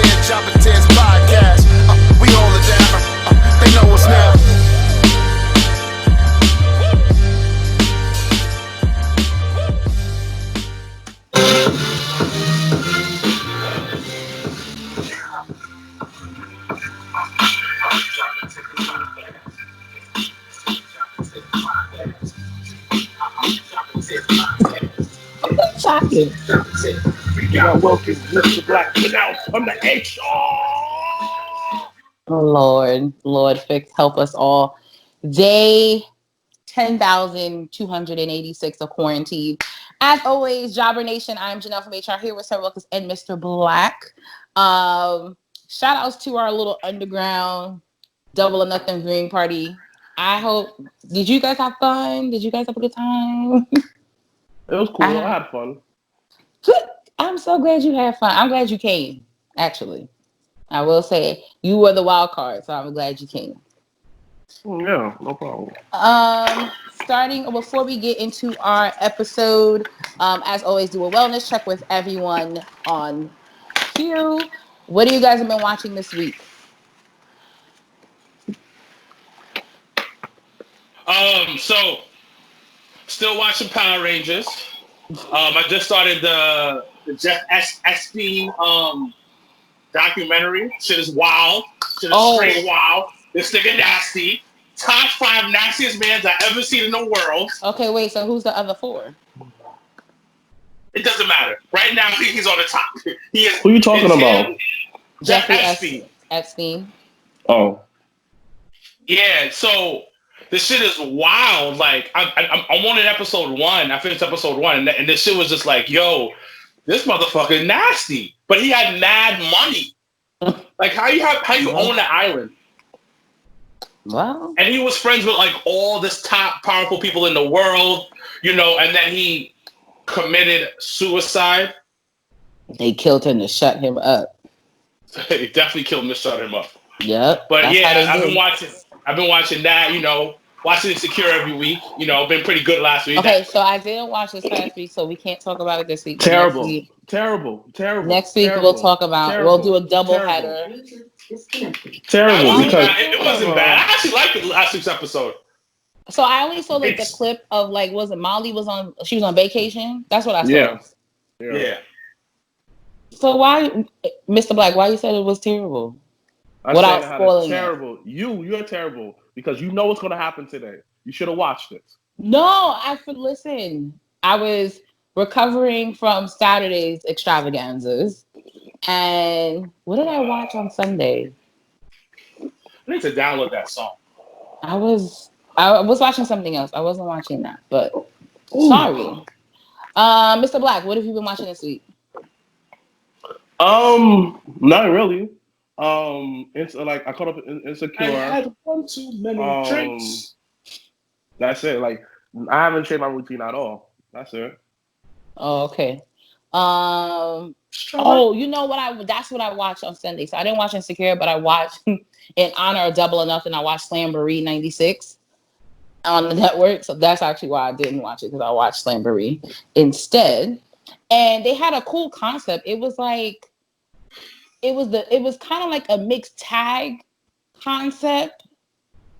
Tears, Chopping Tears podcast. We hold it down. They know what's now. Shocking. We got Wilkins, Mrblacc, pronounced from the HR. Oh, Lord, fix, help us all. Day 10,286 of quarantine. As always, Jobber Nation, I'm Janelle from HR here with Sir Wilkins and Mrblacc. Shout outs to our little underground Double or Nothing viewing party. Did you guys have fun? Did you guys have a good time? It was cool. I had fun. I'm so glad you had fun. I'm glad you came, actually. I will say you were the wild card, so I'm glad you came. Yeah, no problem. Starting before we get into our episode, as always, do a wellness check with everyone on cue. What do you guys have been watching this week? So still watching Power Rangers. I just started the Jeff Epstein documentary. Shit is wild. Shit is straight wild. This nigga nasty. Top 5 nastiest mans I've ever seen in the world. Okay, wait. So who's the other 4? It doesn't matter. Right now, he's on the top. Who are you talking about? Jeffrey Epstein. Oh. Yeah. So this shit is wild. Like I'm on in episode 1. I finished episode 1, and this shit was just like, yo, this motherfucker nasty. But he had mad money. Like how you own the island? Wow. And he was friends with like all this top powerful people in the world, you know, and then he committed suicide. They killed him to shut him up. They definitely killed him to shut him up. Yep. But yeah, I've been watching that, you know, watching Insecure every week. You know, been pretty good last week. Okay, so I didn't watch this past week, so we can't talk about it this week. Terrible. Next week terrible, we'll talk about. We'll do a double header. Terrible because it wasn't bad. I actually liked the last week's episode. So I only saw like the clip of like, was it Molly was on vacation? That's what I saw. Yeah. So why, Mrblacc? Why you said it was terrible? Without spoiling it. Terrible. You're terrible because you know what's going to happen today. You should have watched it. No, listen. I was recovering from Saturday's extravaganzas, and what did I watch on Sunday? I need to download that song. I was watching something else. I wasn't watching that, but sorry. Mrblacc, what have you been watching this week? Not really. It's like I caught up in Insecure. I had one too many drinks. That's it. Like I haven't changed my routine at all. That's it. Oh, okay. You know what? That's what I watched on Sunday. So I didn't watch Insecure, but I watched in honor of Double or Nothing. I watched Slamboree '96 on the network. So that's actually why I didn't watch it, because I watched Slamboree instead. And they had a cool concept. It was like, it was kind of like a mixed tag concept,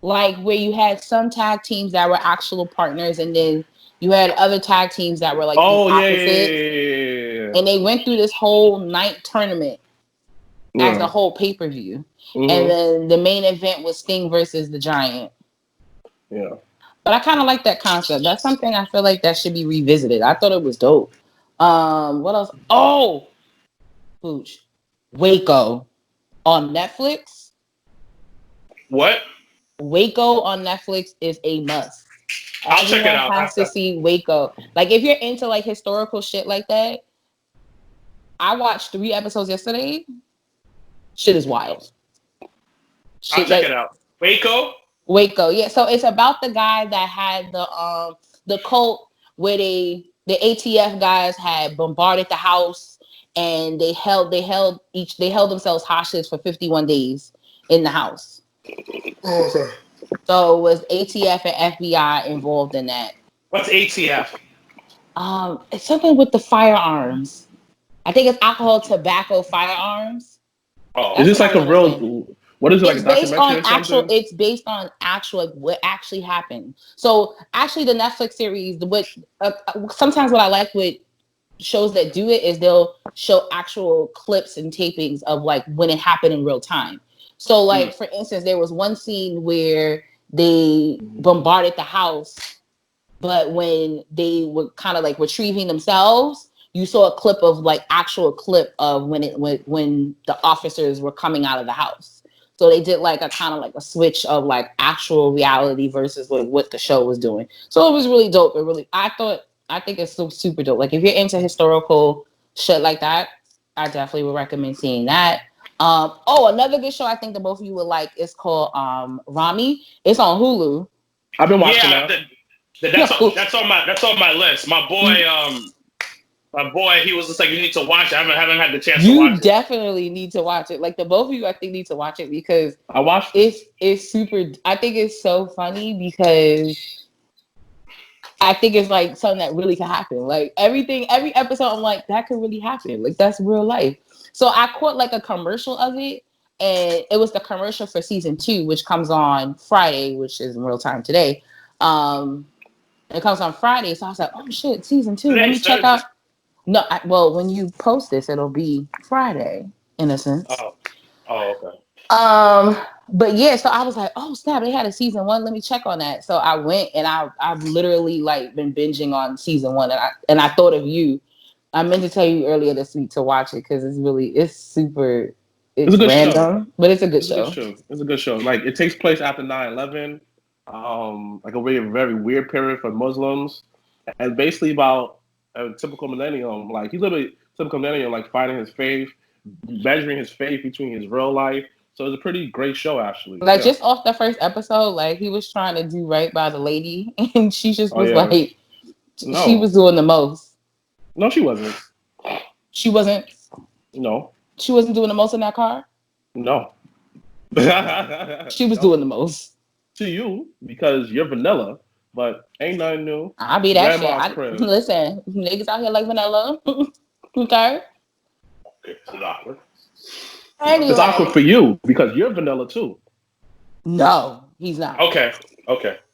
like where you had some tag teams that were actual partners, and then you had other tag teams that were like opposites. And they went through this whole night tournament as a whole pay-per-view. Mm-hmm. And then the main event was Sting versus the Giant. Yeah. But I kind of like that concept. That's something I feel like that should be revisited. I thought it was dope. What else? Oh, Pooch. Waco on Netflix. What? Waco on Netflix is a must. I'll check it out. Has to see Waco. Like if you're into like historical shit like that, I watched 3 episodes yesterday. Shit is wild. I'll check it out. Waco, yeah. So it's about the guy that had the cult where the ATF guys had bombarded the house, and they held themselves hostage for 51 days in the house. Okay. So it was ATF and FBI involved in that. What's ATF? It's something with the firearms. I think it's alcohol, tobacco, firearms. Oh, Is this That's like what a I was saying. real? What is it, like It's a based documentary on or something? It's based on actual like what actually happened. So actually, the Netflix series, sometimes what I like with shows that do it is they'll show actual clips and tapings of like when it happened in real time. So like for instance, there was one scene where they bombarded the house, but when they were kind of like retrieving themselves, you saw a clip of like actual clip of when the officers were coming out of the house. So they did like a kind of like a switch of like actual reality versus what the show was doing. So it was really dope. I think it's super dope. Like if you're into historical shit like that, I definitely would recommend seeing that. Another good show I think that both of you would like is called Rami. It's on Hulu. I've been watching yeah, that. that's on my list. My boy, he was just like, you need to watch it. I haven't had the chance to watch You it. definitely need to watch it. Like the both of you, I think need to watch it because I watched it's super. I think it's so funny because I think it's like something that really can happen. Like every episode, I'm like, that could really happen. Like that's real life. So I caught like a commercial of it, and it was the commercial for season 2, which comes on Friday, which is in real time today. It comes on Friday, so I was like, oh shit, season 2. Let me check out. No, well, when you post this, it'll be Friday, in a sense. Okay. But yeah, so I was like, oh snap, they had a season 1. Let me check on that. So I went and I've literally like been binging on season 1, and I thought of you. I meant to tell you earlier this week to watch it because it's It's a good random, show. but it's a good It's show. a good show. It's a good show. Like it takes place after 9/11, like a very weird period for Muslims, and basically about a typical millennium. Like he's literally typical millennium, like finding his faith, measuring his faith between his real life. So it's a pretty great show, actually. Like just off the first episode, like he was trying to do right by the lady, and she just was like, she was doing the most. No, she wasn't. She wasn't. No. She wasn't doing the most in that car. No. She was doing the most. To you, because you're vanilla, but ain't nothing new. I'll be that shit. Listen, niggas out here like vanilla. Okay. It's awkward. Anyway. It's awkward for you because you're vanilla too. No, he's not. Okay.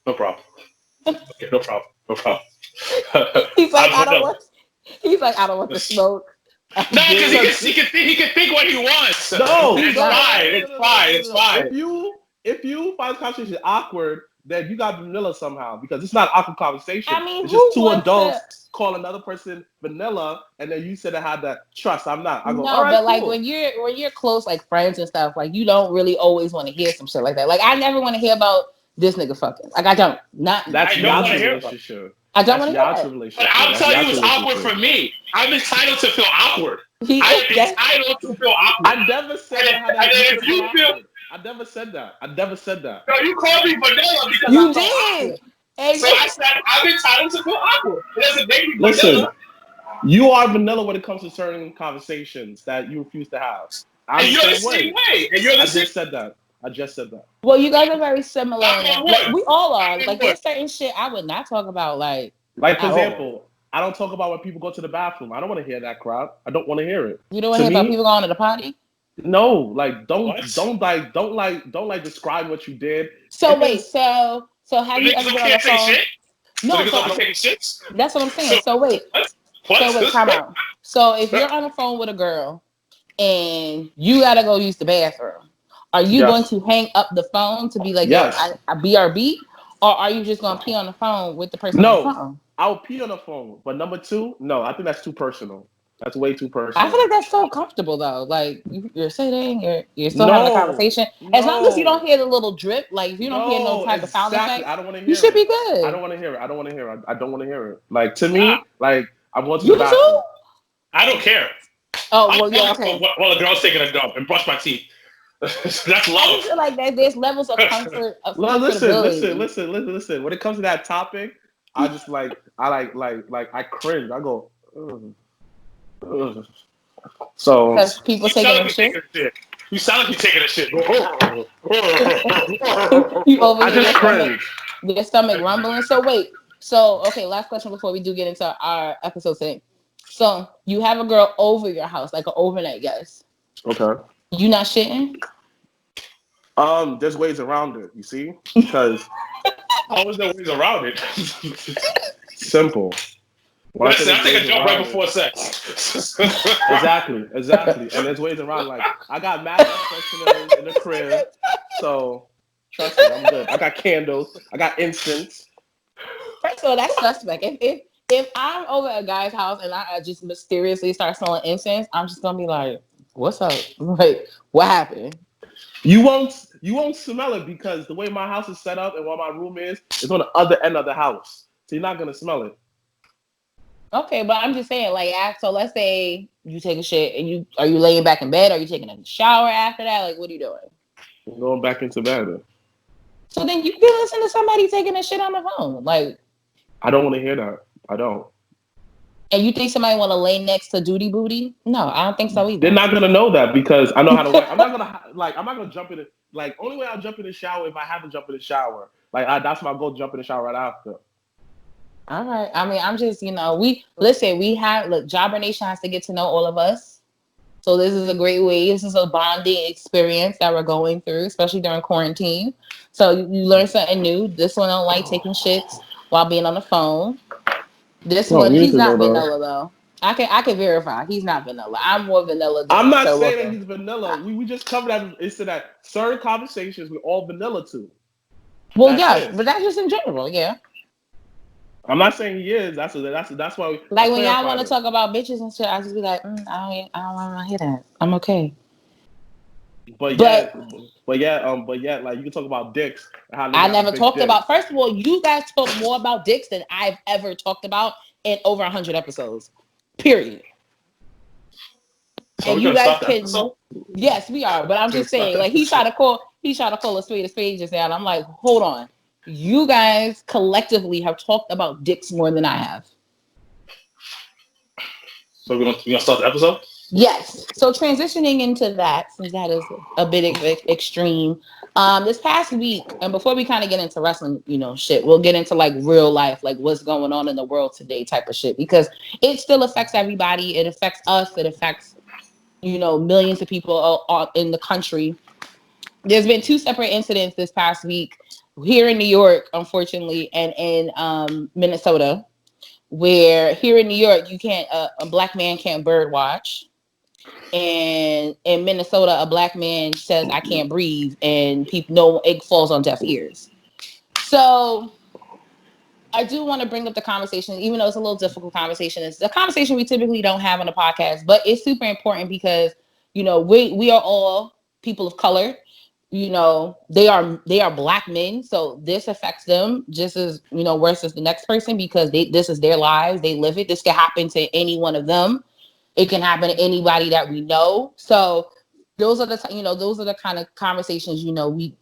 No problem. No problem. He's like, I don't want the smoke. No, because he can think what he wants. No, it's fine. If you find the conversation awkward, then you got vanilla somehow because it's not an awkward conversation. I mean, it's just two adults call another person vanilla, and then you said I had that trust. I'm not. I go, all right, but cool. like when you're close, like friends and stuff, like you don't really always want to hear some shit like that. Like I never want to hear about this nigga fucking. Like I don't. That's y'all's relationship. I don't want to hear that. But I'll tell you, it's awkward for me. I'm entitled to feel awkward. I'm entitled to feel awkward. I never said I never said that. No, you called me vanilla because you did. So I said I'm entitled to feel awkward. It doesn't make me vanilla. Listen, you are vanilla when it comes to certain conversations that you refuse to have. And you're the same way. I just said that. Well, you guys are very similar. Like, we all are. Like, there's certain shit I would not talk about. Like for example, I don't talk about when people go to the bathroom. I don't want to hear that crap. I don't want to hear it. You don't want to hear about people going to the potty? No, like don't describe what you did. So wait, so have you ever been on the phone? No, that's what I'm saying. So wait, time out. So if you're on the phone with a girl and you gotta go use the bathroom, are you going to hang up the phone to be like, yo, I BRB, or are you just gonna pee on the phone with the person on the phone? I'll pee on the phone, but number 2, no, I think that's too personal. That's way too personal. I feel like that's so comfortable though. Like you're sitting, you're still having a conversation. As long as you don't hear the little drip, like if you don't hear no type of sound effect, I don't want to hear you should be good. I don't want to hear it. I don't want to hear it. Like to me, like I'm going to the bathroom. Too? I don't care. Oh well, yeah, okay. While the girl's taking a dump and brush my teeth. That's love. I feel like there's levels of comfort. Listen. When it comes to that topic, I just I cringe. I go. Ugh. So because people taking a shit. You sound like you're taking a shit. You over I just cringe. Your stomach rumbling. So wait. So okay, last question before we do get into our episode today. So you have a girl over your house, like an overnight guest. Okay. You not shitting? There's ways around it. You see, because How is there ways around it? simple. When Listen, I there's take a ways jump right around before it- sex. Exactly. And there's ways around. Like I got mad fresheners in the crib, so trust me, I'm good. I got candles. I got incense. First of all, that's suspect. If I'm over at a guy's house and I just mysteriously start smelling incense, I'm just gonna be like, "What's up? Like, what happened?" You won't smell it because the way my house is set up and what my room is on the other end of the house, so you're not gonna smell it. Okay, but I'm just saying, like, so let's say you take a shit and are you laying back in bed? Are you taking a shower after that? Like, what are you doing? I'm going back into bed. So then you can listen to somebody taking a shit on the phone, like. I don't want to hear that. I don't. And you think somebody want to lay next to Duty Booty? No, I don't think so either. They're not gonna know that because I know how to wipe. I'm not gonna jump in it. Like only way I'll jump in the shower if I have to jump in the shower. Like that's my goal. Jump in the shower right after. All right. I mean, I'm just, Jobber Nation has to get to know all of us. So this is a great way. This is a bonding experience that we're going through, especially during quarantine. So you learn something new. This one don't like taking shits while being on the phone. This one, he's not vanilla though. I can verify he's not vanilla. I'm more vanilla. I'm not saying that he's vanilla. We just covered that. It's that certain conversations we're all vanilla to. Well, yeah, but that's just in general, yeah. I'm not saying he is. That's why. Like when y'all want to talk about bitches and shit, I just be like, I don't want to hear that. I'm okay. But yet, like you can talk about dicks. I never talked about. First of all, you guys talk more about dicks than I've ever talked about in over 100 episodes. Period. So and you guys can. Yes, we are. But I'm just saying, like he tried to call a spade just now. And I'm like, hold on. You guys collectively have talked about dicks more than I have. So we're gonna start the episode? Yes. So transitioning into that, since that is a bit extreme, this past week, and before we kind of get into wrestling, shit, we'll get into like real life, like what's going on in the world today type of shit, because it still affects everybody. It affects us. It affects, millions of people in the country. There's been 2 separate incidents this past week here in New York, unfortunately, and in Minnesota, where here in New York, you can't, a black man can't bird watch. And in Minnesota, a black man says, I can't breathe, and it falls on deaf ears. So I do want to bring up the conversation, even though it's a little difficult conversation. It's a conversation we typically don't have on the podcast, but it's super important because, we are all people of color. They are black men. So this affects them just as, worse as the next person, because this is their lives. They live it. This can happen to any one of them. It can happen to anybody that we know. So those are the kind of conversations, we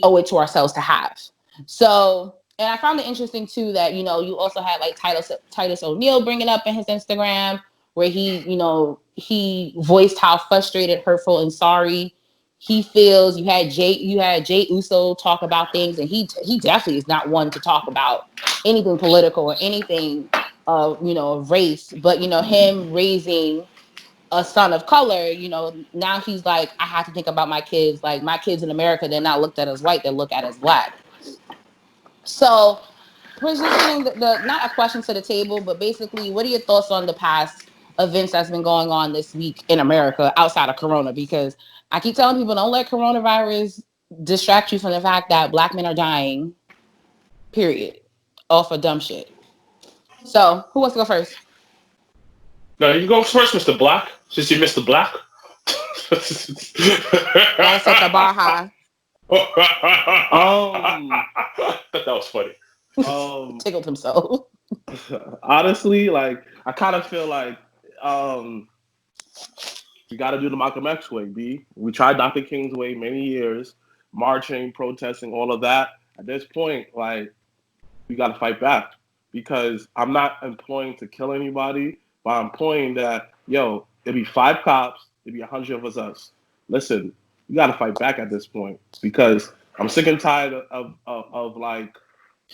owe it to ourselves to have. So, and I found it interesting too that, you also had like Titus O'Neil bringing up in his Instagram where he voiced how frustrated, hurtful, and sorry he feels. You had Jay Uso talk about things, and he definitely is not one to talk about anything political or anything of race, but him raising a son of color, now he's like, I have to think about my kids. Like my kids in America, they're not looked at as white, they're looked at as black. So positioning the not a question to the table, but basically, what are your thoughts on the past events that's been going on this week in America outside of Corona? Because I keep telling people, don't let coronavirus distract you from the fact that black men are dying, period, off of dumb shit. So who wants to go first? No, you go first, Mr. Black, since you missed the black. Gotta set the bar high. That was funny. Tickled himself. Honestly, like I kind of feel like you got to do the Malcolm X way, B. We tried Dr. King's way many years, marching, protesting, all of that. At this point, like we got to fight back, because I'm not employing to kill anybody, but I'm employing that, it'd be 5 cops, it'd be 100 of us. Listen, we got to fight back at this point, because I'm sick and tired of like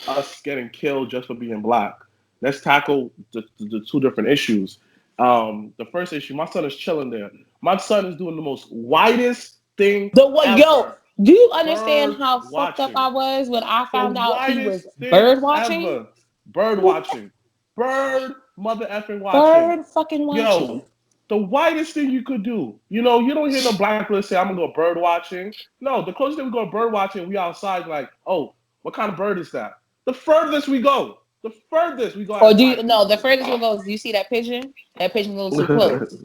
us getting killed just for being black. Let's tackle the 2 different issues. The first issue, my son is chilling there. My son is doing the most widest thing Yo, ever. do you understand Bird how fucked up watching. I was when I The found out he was widest thing bird watching? ever. Bird watching. Bird mother effing watching. Bird fucking watching. Yo, the widest thing you could do. You know, you don't hear no black people say, I'm gonna go bird watching. No, the closest thing we go bird watching, we outside like, oh, what kind of bird is that? The furthest we go. The furthest we go Or as do you black no? The people. furthest one goes. Do you see that pigeon? That pigeon's a little too close.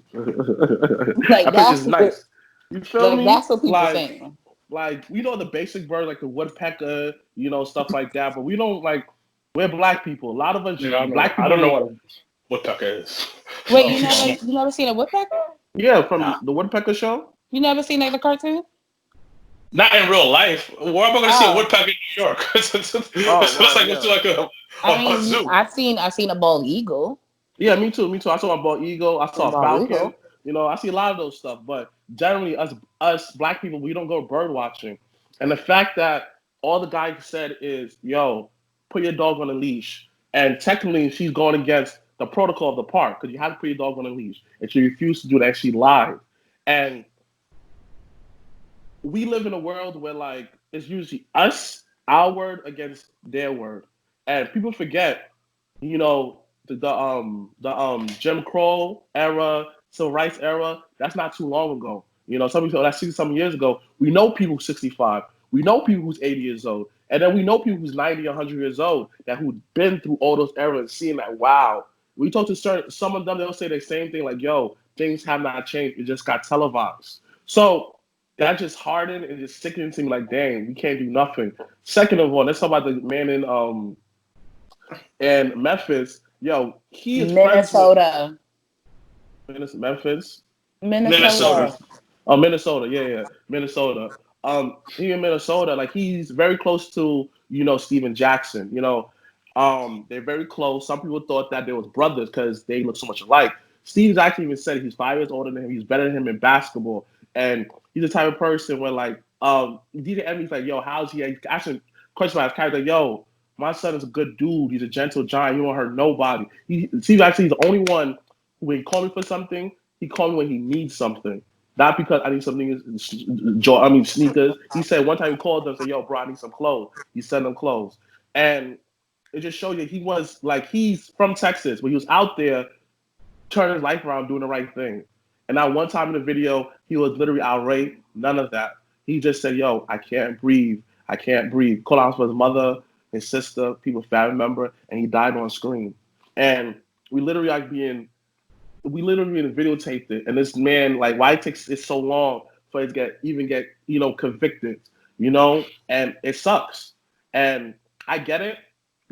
Like That that's picture's nice. You feel like me? that's what people saying. Like we know the basic birds like the woodpecker, you know, stuff like that, but we don't like we're black people. A lot of us black people I don't know what a woodpecker is. Wait, you never seen a woodpecker? Yeah, from the Woodpecker Show. You never seen like the cartoon? Not in real life. Where am I going to see a woodpecker in New York? It's like a zoo. I've seen a bald eagle. Yeah, me too. I saw a bald eagle. I saw a Bald falcon. eagle. You know, I see a lot of those stuff. But generally, us black people, we don't go bird watching. And the fact that all the guy said is, "Yo, put your dog on a leash," and technically, she's going against the protocol of the park because you have to put your dog on a leash, and she refused to do that. She lied, and we live in a world where like it's usually us, our word against their word, and people forget, you know, the Jim Crow era, civil rights era. That's not too long ago. You know, some people that's 60-some years ago. We know people who's 65. We know people who's 80 years old, and then we know people who's 90, 100 years old that who've been through all those eras and seeing that. Wow, we talk to some of them. They'll say the same thing like, "Yo, things have not changed. It just got televised." So that just hardened and just sickened to me like, dang, we can't do nothing. Second of all, let's talk about the man in Memphis. Yo, he is Minnesota. Memphis. Minnesota. Oh, Minnesota. Yeah. Minnesota. He in Minnesota, like he's very close to, you know, Steven Jackson. You know, they're very close. Some people thought that they was brothers because they look so much alike. Steve Jackson even said he's 5 years older than him. He's better than him in basketball. And he's the type of person where like DJ Emmy's like, yo, how's he? Asking question about his character, yo, my son is a good dude. He's a gentle giant. He won't hurt nobody. Steve Jackson, he's the only one who, when he called me for something, he called me when he needs something. Not because I need something, sneakers. He said one time he called them and said, yo, bro, I need some clothes. He sent them clothes. And it just showed you he was like, he's from Texas, but he was out there turning his life around, doing the right thing. And now one time in the video, he was literally outraged. None of that. He just said, yo, I can't breathe. I can't breathe. Called out for his mother, his sister, people, family member, and he died on screen. And we literally videotaped it. And this man, like, why it takes it so long for it to get you know, convicted, you know? And it sucks. And I get it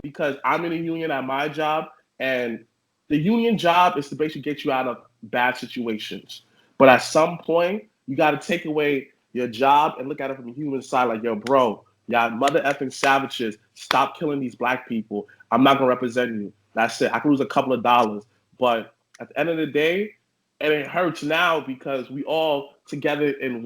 because I'm in a union at my job, and the union job is to basically get you out of bad situations. But at some point, you got to take away your job and look at it from the human side like, yo, bro, y'all mother effing savages, stop killing these black people. I'm not going to represent you. That's it. I can lose a couple of dollars. But at the end of the day, and it hurts now because we all together in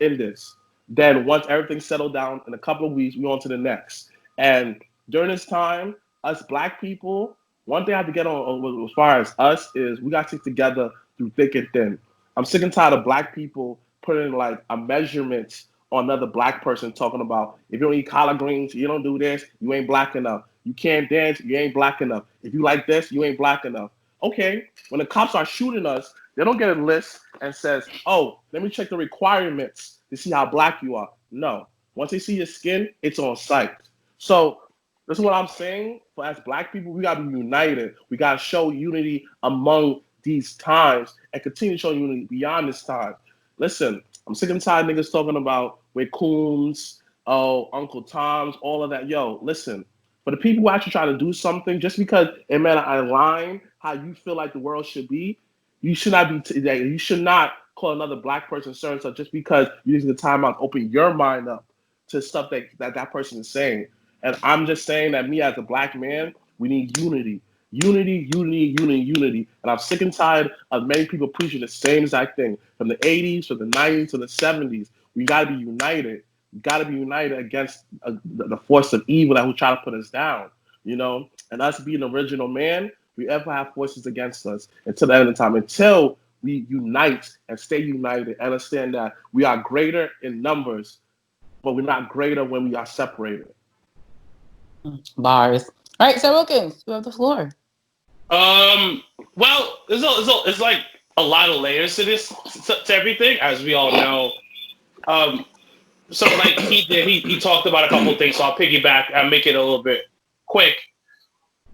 this. Then once everything's settled down in a couple of weeks, we on to the next. And during this time, us black people, one thing I have to get on as far as us is we got to stick together through thick and thin. I'm sick and tired of black people putting like a measurement on another black person talking about if you don't eat collard greens, you don't do this, you ain't black enough. You can't dance, you ain't black enough. If you like this, you ain't black enough. Okay, when the cops are shooting us, they don't get a list and says, oh, let me check the requirements to see how black you are. No, once they see your skin, it's on sight. So this is what I'm saying. For as black people, we gotta be united. We gotta show unity among these times and continue showing unity beyond this time. Listen, I'm sick and tired of niggas talking about with Coombs, Uncle Tom's, all of that. Yo, listen, for the people who actually try to do something, just because it may not align how you feel like the world should be, you should not you should not call another black person certain stuff just because you're using the time out to open your mind up to stuff that person is saying. And I'm just saying that me as a black man, we need unity. Unity. And I'm sick and tired of many people preaching the same exact thing. From the 80s, from the 90s, to the 70s. We got to be united. We got to be united against the force of evil that will try to put us down. You know? And us being the original man, we ever have forces against us until the end of the time. Until we unite and stay united. Understand that we are greater in numbers, but we're not greater when we are separated. Bars. All right, so Wilkins, you have the floor. Well, there's like a lot of layers to this, to everything, as we all know. So like he talked about a couple of things, so I'll piggyback and make it a little bit quick.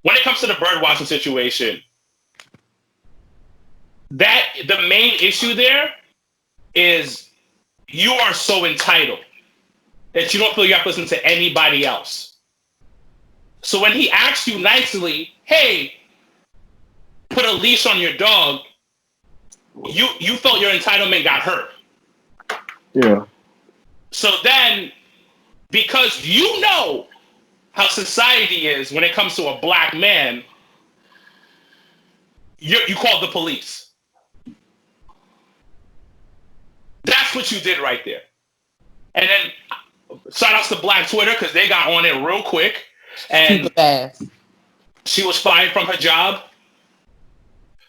When it comes to the bird watching situation, that the main issue there is you are so entitled that you don't feel you have to listen to anybody else. So when he asks you nicely, hey, put a leash on your dog, you felt your entitlement got hurt. Yeah. So then, because you know how society is when it comes to a black man, you called the police. That's what you did right there. And then shout outs to Black Twitter because they got on it real quick. And super fast. She was fired from her job.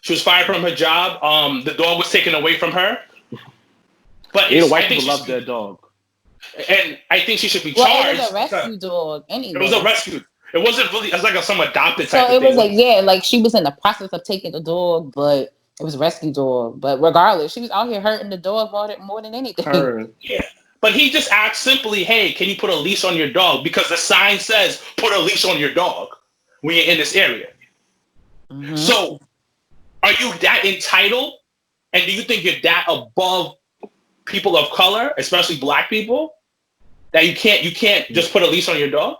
The dog was taken away from her. But white people love their dog. And I think she should be Well, charged. it was a rescue dog anyway. It was a rescue. It wasn't really, it was like some adopted so type of it thing. was like, yeah, like she was in the process of taking the dog, but it was a rescue dog. But regardless, she was out here hurting the dog more than anything. Yeah. But he just asked simply, hey, can you put a leash on your dog? Because the sign says, put a leash on your dog when you're in this area. Mm-hmm. So are you that entitled? And do you think you're that above people of color, especially black people, that you can't just put a leash on your dog?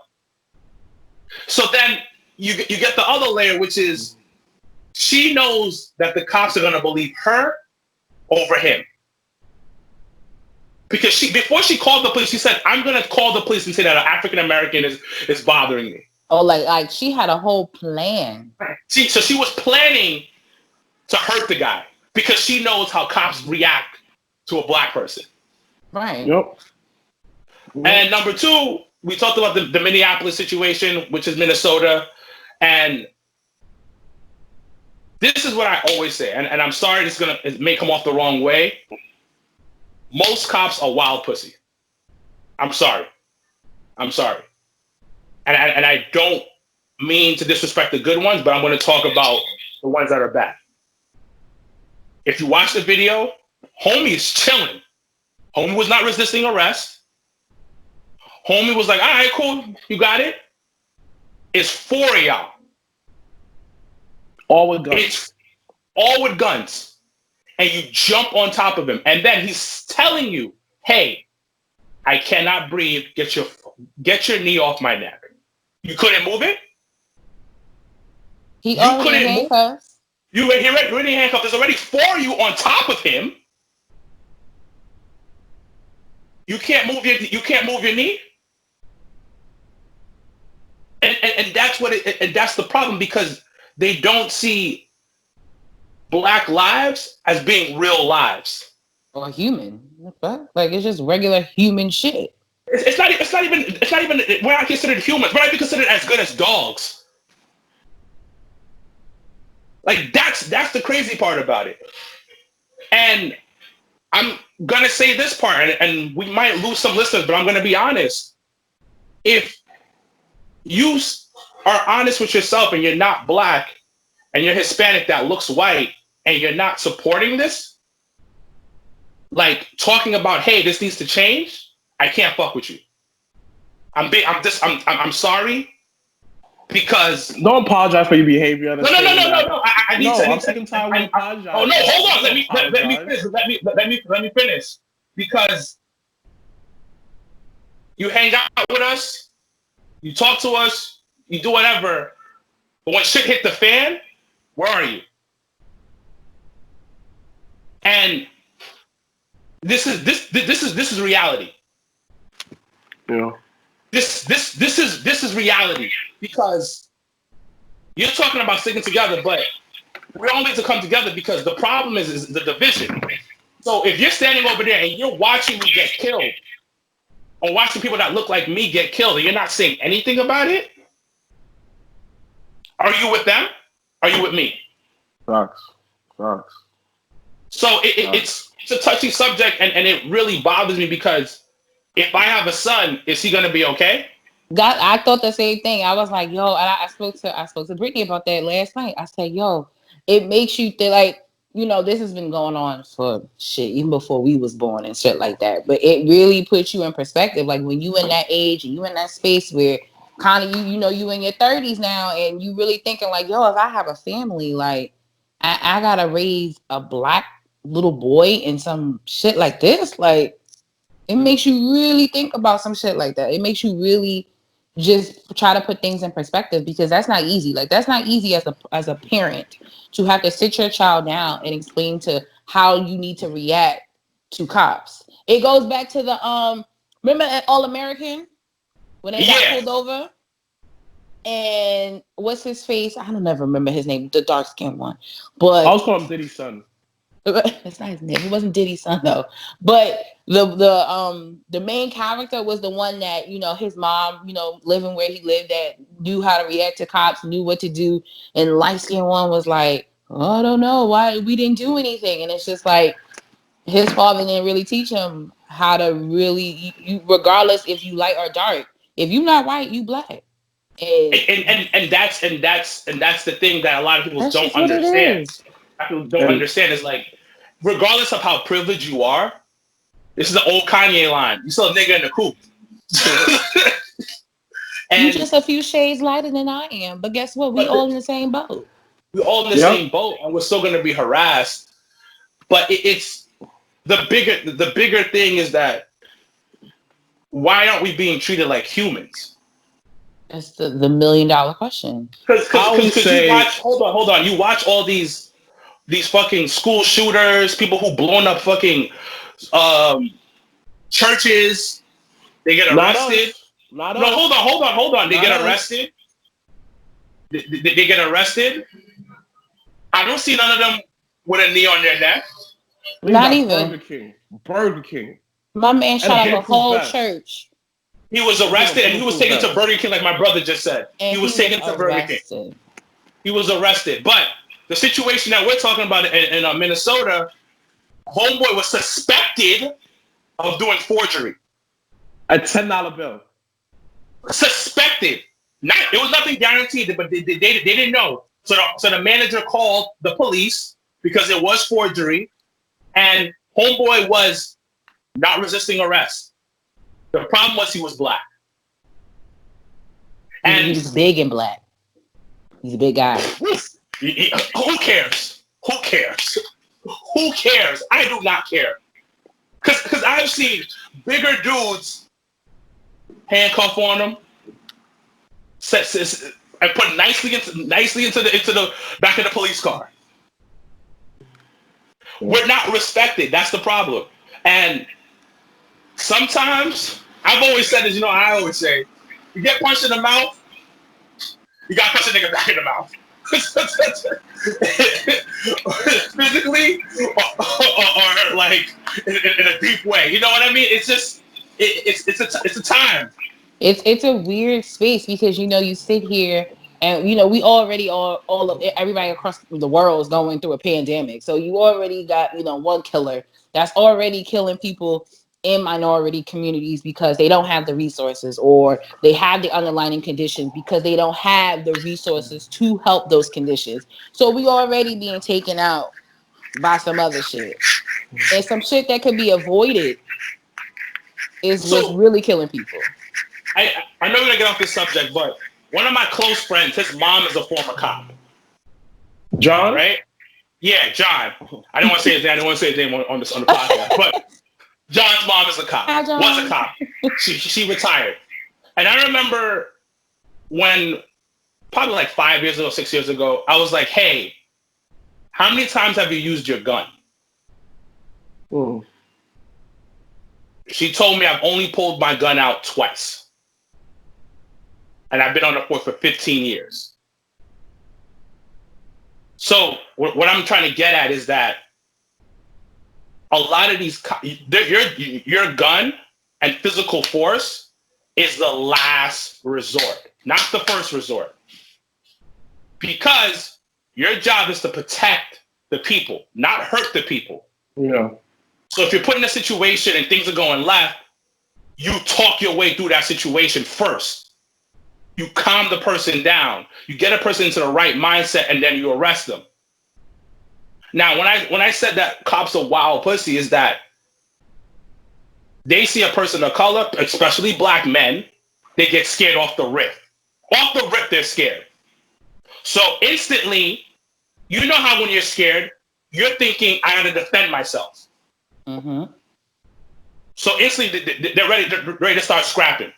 So then you get the other layer, which is she knows that the cops are going to believe her over him. Because before she called the police, she said, I'm going to call the police and say that an African-American is bothering me. Oh, like she had a whole plan. So she was planning to hurt the guy because she knows how cops react to a black person. Right. Yep. And number two, we talked about the Minneapolis situation, which is Minnesota. And this is what I always say. And I'm sorry, it may come off the wrong way. Most cops are wild pussy. I'm sorry. And I don't mean to disrespect the good ones, but I'm going to talk about the ones that are bad. If you watch the video, homie is chilling. Homie was not resisting arrest. Homie was like, all right, cool. You got it. It's four of y'all. All with guns. It's all with guns. And you jump on top of him. And then he's telling you, hey, I cannot breathe. Get your knee off my neck. You couldn't move it? He already handcuffed. You already handcuffed. There's already four of you on top of him. You can't move your knee? And that's and that's the problem, because they don't see black lives as being real lives or human. Like it's just regular human shit. It's not even we're not considered humans. We're not even considered as good as dogs. Like that's the crazy part about it. And I'm gonna say this part, and we might lose some listeners, but I'm gonna be honest. If you are honest with yourself and you're not black and you're Hispanic that looks white and you're not supporting this, like talking about, hey, this needs to change, I can't fuck with you. I'm sorry, because don't apologize for your behavior. No. I need to. I'm sick and tired of apologizing. Oh no, hold on. Let me finish. Because you hang out with us, you talk to us, you do whatever, but when shit hit the fan, where are you? And this is reality. Yeah. This is reality, because you're talking about sticking together, but we all need to come together, because the problem is the division. So if you're standing over there and you're watching me get killed, or watching people that look like me get killed, and you're not saying anything about it, are you with them? Are you with me? Facts. So it's a touchy subject, and it really bothers me because if I have a son, is he going to be okay? God, I thought the same thing. I was like, yo, and I spoke to Brittany about that last night. I said, yo, it makes you think like, this has been going on for shit, even before we was born and shit like that. But it really puts you in perspective. Like when you in that age and you in that space where kind of you in your 30s now and you really thinking like, yo, if I have a family, like I gotta raise a black little boy in some shit like this. Like it makes you really think about some shit like that. It makes you really just try to put things in perspective because that's not easy. Like that's not easy as a parent to have to sit your child down and explain to how you need to react to cops. It goes back to the remember at All American when they got pulled over and what's his face? I don't ever remember his name, the dark skinned one. But I was calling him Diddy's son. That's not his name. He wasn't Diddy's son though. But the main character was the one that, his mom, living where he lived at, knew how to react to cops, knew what to do. And light skinned one was like, oh, I don't know why we didn't do anything. And it's just like his father didn't really teach him how to really regardless if you light or dark. If you not white, you black. And that's the thing that a lot of people don't understand. People don't understand is like, regardless of how privileged you are, this is an old Kanye line. You still a nigga in the coop. And you just a few shades lighter than I am, but guess what? We all in the same boat. We're all in the same boat, and we're still going to be harassed. But it's the bigger thing is that why aren't we being treated like humans? That's the $1 million question. Because you watch. Hold on. You watch all these fucking school shooters, people who blown up fucking churches. They get arrested. Hold on. They get arrested. They get arrested. I don't see none of them with a knee on their neck. Not even. Burger King. My man shot up a whole church. He was arrested and he was taken to Burger King, like my brother just said. And he was taken to Burger King. He was arrested. But the situation that we're talking about in Minnesota, homeboy was suspected of doing forgery. A $10 bill. Suspected. It was nothing guaranteed, but they didn't know. So the manager called the police because it was forgery, and homeboy was not resisting arrest. The problem was he was black. And he's big and black. He's a big guy. Who cares? Who cares? Who cares? I do not care. Because I've seen bigger dudes handcuff on them, and put nicely into the back of the police car. We're not respected. That's the problem. And sometimes I've always said this. I always say, you get punched in the mouth, you got to punch a nigga back in the mouth. Physically or like in a deep way. You know what I mean? It's just it's a time. It's a weird space because you sit here and we already all of everybody across the world is going through a pandemic. So you already got one killer that's already killing people in minority communities because they don't have the resources, or they have the underlying conditions because they don't have the resources to help those conditions. So we already being taken out by some other shit, and some shit that could be avoided is what's really killing people. I know we're gonna get off this subject, but one of my close friends, his mom is a former cop. John, right? Yeah, John. I didn't want to say his name. I didn't want to say his name on the podcast, but John's mom is a cop. Hi, John. Was a cop. She retired. And I remember when, probably like 5 years ago, 6 years ago, I was like, hey, how many times have you used your gun? Ooh. She told me I've only pulled my gun out twice. And I've been on the force for 15 years. So what I'm trying to get at is that a lot of these, your gun and physical force is the last resort, not the first resort. Because your job is to protect the people, not hurt the people. Yeah. So if you're put in a situation and things are going left, you talk your way through that situation first. You calm the person down. You get a person into the right mindset, and then you arrest them. Now, when I said that cops are wild pussy, is that they see a person of color, especially black men, they get scared off the rip. Off the rip, they're scared. So instantly, you know how when you're scared, you're thinking, I got to defend myself. Mm-hmm. So instantly, they're ready to start scrapping.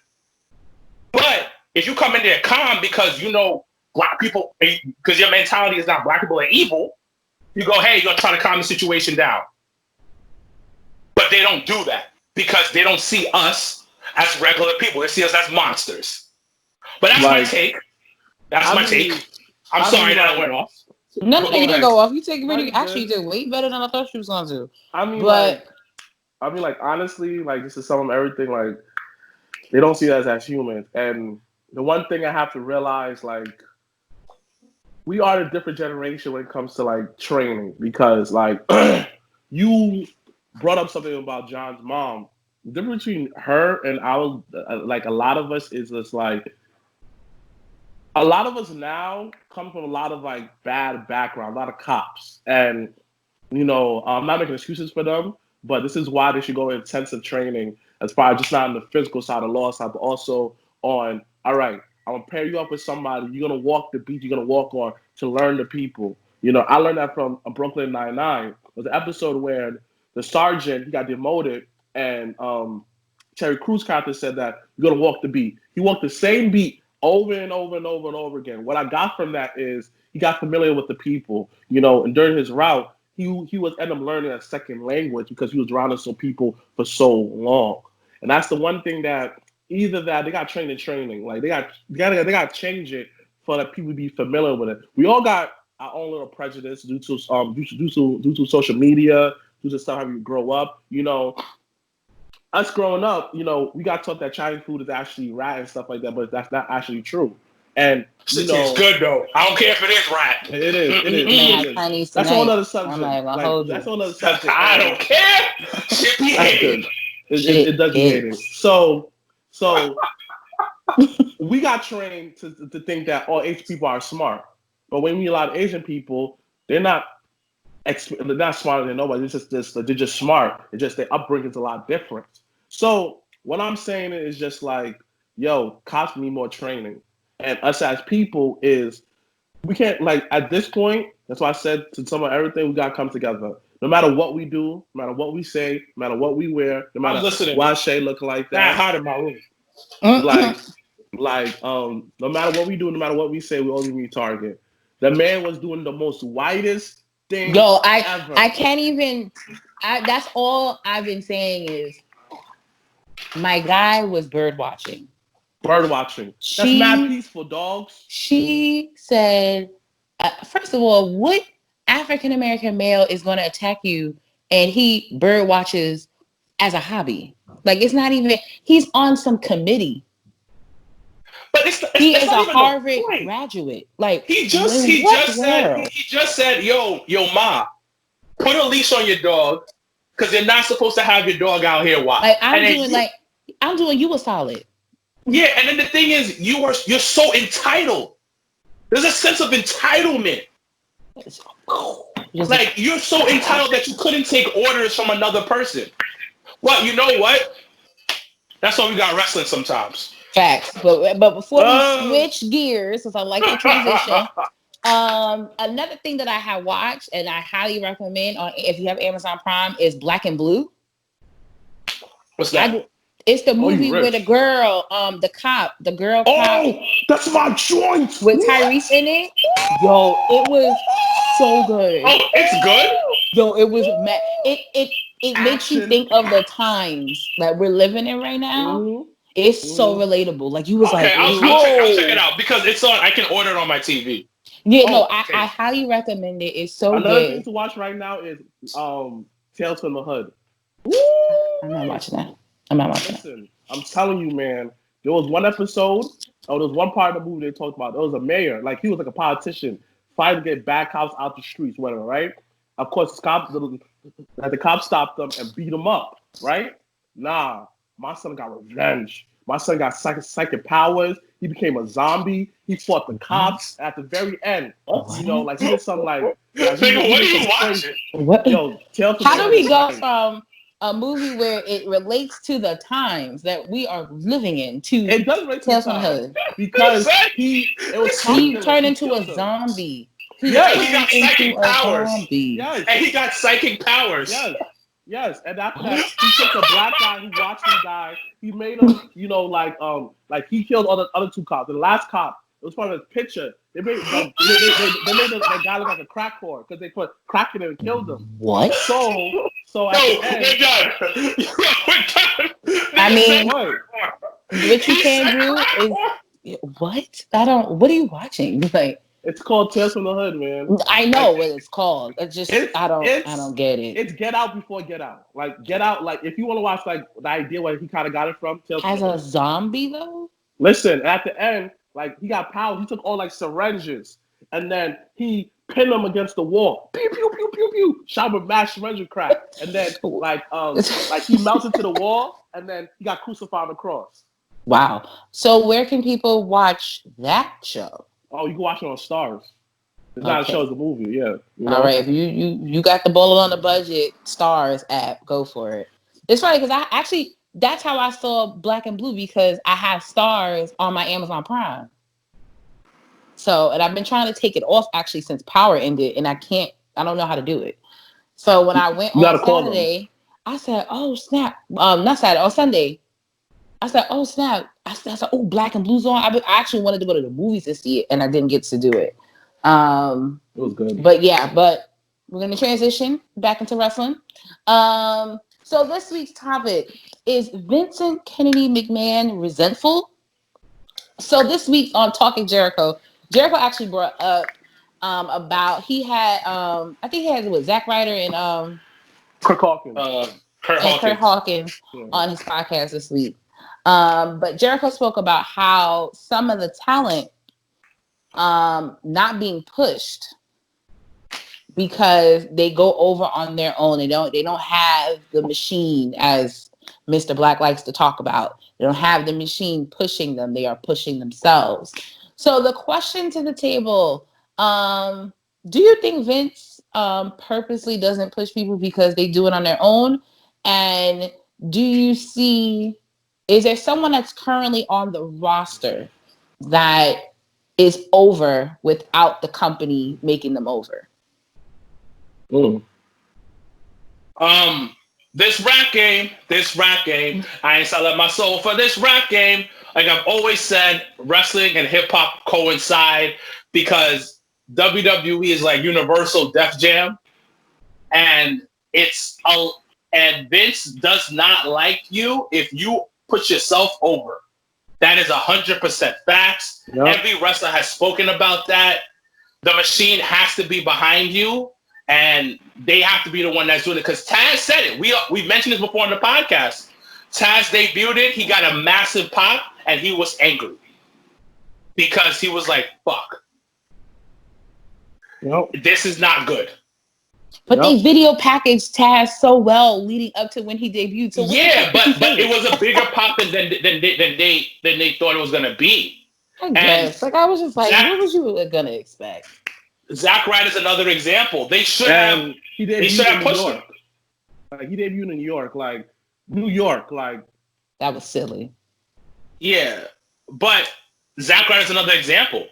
But if you come in there calm because you know black people, because your mentality is not black people are evil, you go, hey, you're going to try to calm the situation down. But they don't do that because they don't see us as regular people. They see us as monsters. But that's my take. That's my take. I'm sorry that I went off. No, you didn't go off. You take really, actually, you did way better than I thought you was going to. Like, honestly, like, this is some of everything, like, they don't see us as humans. And the one thing I have to realize, like, we are a different generation when it comes to, like, training. Because, like, you brought up something about John's mom. The difference between her and our, like, a lot of us is just, like, a lot of us now come from a lot of, like, bad background, a lot of cops. And, you know, I'm not making excuses for them, but this is why they should go intensive training as far as just not on the physical side, the law side, but also on, all right, I'm going to pair you up with somebody. You're going to walk the beat. You're going to walk on to learn the people. You know, I learned that from Brooklyn Nine-Nine. It was an episode where the sergeant, he got demoted, and Terry Crews character said that you're going to walk the beat. He walked the same beat over and over and over and over again. What I got from that is he got familiar with the people, you know, and during his route, he was ended up learning a second language because he was around some people for so long. And that's the one thing that either that they got trained in training, like they got to change it for that people to be familiar with it. We all got our own little prejudice due to social media, due to stuff how we grow up. You know, us growing up, you know, we got taught that Chinese food is actually rat and stuff like that, but that's not actually true. And you know, it's good though. I don't care if it is rat. It is. That's a whole other subject. That's a whole other subject. I don't care. Shit be hating. It does be hating. So we got trained to think that all Asian people are smart, but when we meet a lot of Asian people, they're not smarter than nobody. They're just smart. It's just their upbringing is a lot different. So what I'm saying is just like, yo, cops need more training. And us as people is, we can't, like, at this point, that's why I said to some of everything, we got to come together. No matter what we do, no matter what we say, no matter what we wear, no matter why Shay look like that. Hot in my room. No matter what we do, no matter what we say, we only need target. The man was doing the most whitest thing ever. I can't even, that's all I've been saying is, my guy was bird watching. That's mad peaceful, dogs. She said, first of all, what African-American male is going to attack you and he bird watches as a hobby? Like, it's not even, he's on some committee. But he is a Harvard graduate. Like, he just said, yo, ma, put a leash on your dog because you're not supposed to have your dog out here wild. Like, I'm doing you a solid. Yeah, and then the thing is, you're so entitled. There's a sense of entitlement. Like, you're so entitled that you couldn't take orders from another person. Well, you know what? That's why we got wrestling sometimes. Facts. But before we switch gears, since I like the transition, another thing that I have watched and I highly recommend if you have Amazon Prime is Black and Blue. What's that? It's the movie with the girl, the cop. Oh, that's my joint. With Tyrese in it. Yo, it was so good. Oh, it's good? Yo, it was it makes you think of the times that we're living in right now. Mm-hmm. It's so relatable. Like, you was I'll check it out because it's on. I can order it on my TV. Yeah, I highly recommend it. It's so good. Another thing to watch right now is Tales from the Hood. I'm not watching that. Listen, I'm telling you, man. There was one episode. There was one part of the movie they talked about. There was a mayor, like he was like a politician, fighting to get bad cops out the streets, whatever, right? Of course, the cops stopped them and beat him up, right? Nah, my son got revenge. My son got psychic powers. He became a zombie. He fought the cops at the very end. You know, like he did something like Nigga, what are you watching? What? Yo, How do we go from a movie where it relates to the times that we are living in to It does relate to Tales the from the time Hood? because he turned into a zombie. Yeah, he got psychic powers. Yes. And he got psychic powers. Yes. And after that, he took a black guy who watched him die. He made him, like he killed all the other two cops. The last cop, it was part of his picture. They made the guy look like a crack whore because they put crack in it and killed him. What? So at the end, we're done. I mean, what you can do is what? What are you watching? Like, it's called Tales from the Hood, man. I know what it's called. I don't get it. It's Get Out before Get Out. Like Get Out, like if you want to watch like the idea where he kind of got it from. As a zombie though. Listen, at the end, like he got power. He took all like syringes, and then he pinned them against the wall. Pew pew pew pew pew. Shot with mash syringe crack, and then like he melted to the wall, and then he got crucified on the cross. Wow. So where can people watch that show? Oh, you can watch it on Stars. It's not a show, it's a movie, yeah. You know? All right, if you got the bullet on the budget, Stars app, go for it. It's funny because that's how I saw Black and Blue because I have Stars on my Amazon Prime. So, and I've been trying to take it off actually since Power ended, and I don't know how to do it. So when I went on Saturday, I said, oh snap, not Saturday, on Sunday. I said, oh snap. I said, oh, Black and Blue's on. I actually wanted to go to the movies to see it, and I didn't get to do it. It was good. But we're going to transition back into wrestling. So this week's topic is Vincent Kennedy McMahon resentful? So this week on Talking Jericho actually brought up about he had I think he had with Zack Ryder and Kurt Hawkins. Kurt Hawkins on his podcast this week. But Jericho spoke about how some of the talent not being pushed because they go over on their own. They don't have the machine, as Mr. Black likes to talk about. They don't have the machine pushing them. They are pushing themselves. So the question to the table, do you think Vince purposely doesn't push people because they do it on their own? And do you see, is there someone that's currently on the roster that is over without the company making them over? This rap game, I ain't selling my soul for this rap game. Like I've always said, wrestling and hip hop coincide because WWE is like Universal Def Jam, and and Vince does not like you if you put yourself over. That is 100% facts. Yep. Every wrestler has spoken about that. The machine has to be behind you, and they have to be the one that's doing it. Because Taz said it. We mentioned this before on the podcast. Taz debuted it. He got a massive pop, and he was angry because he was like, "Fuck, this is not good." But they video packaged Taz so well leading up to when he debuted. So yeah, but it was a bigger pop than they thought it was gonna be. I guess. I was just like, what was you gonna expect? Zack Ryder's another example. They should have. They should have pushed him. Like he debuted in New York. That was silly. Yeah, but Zack Ryder's another example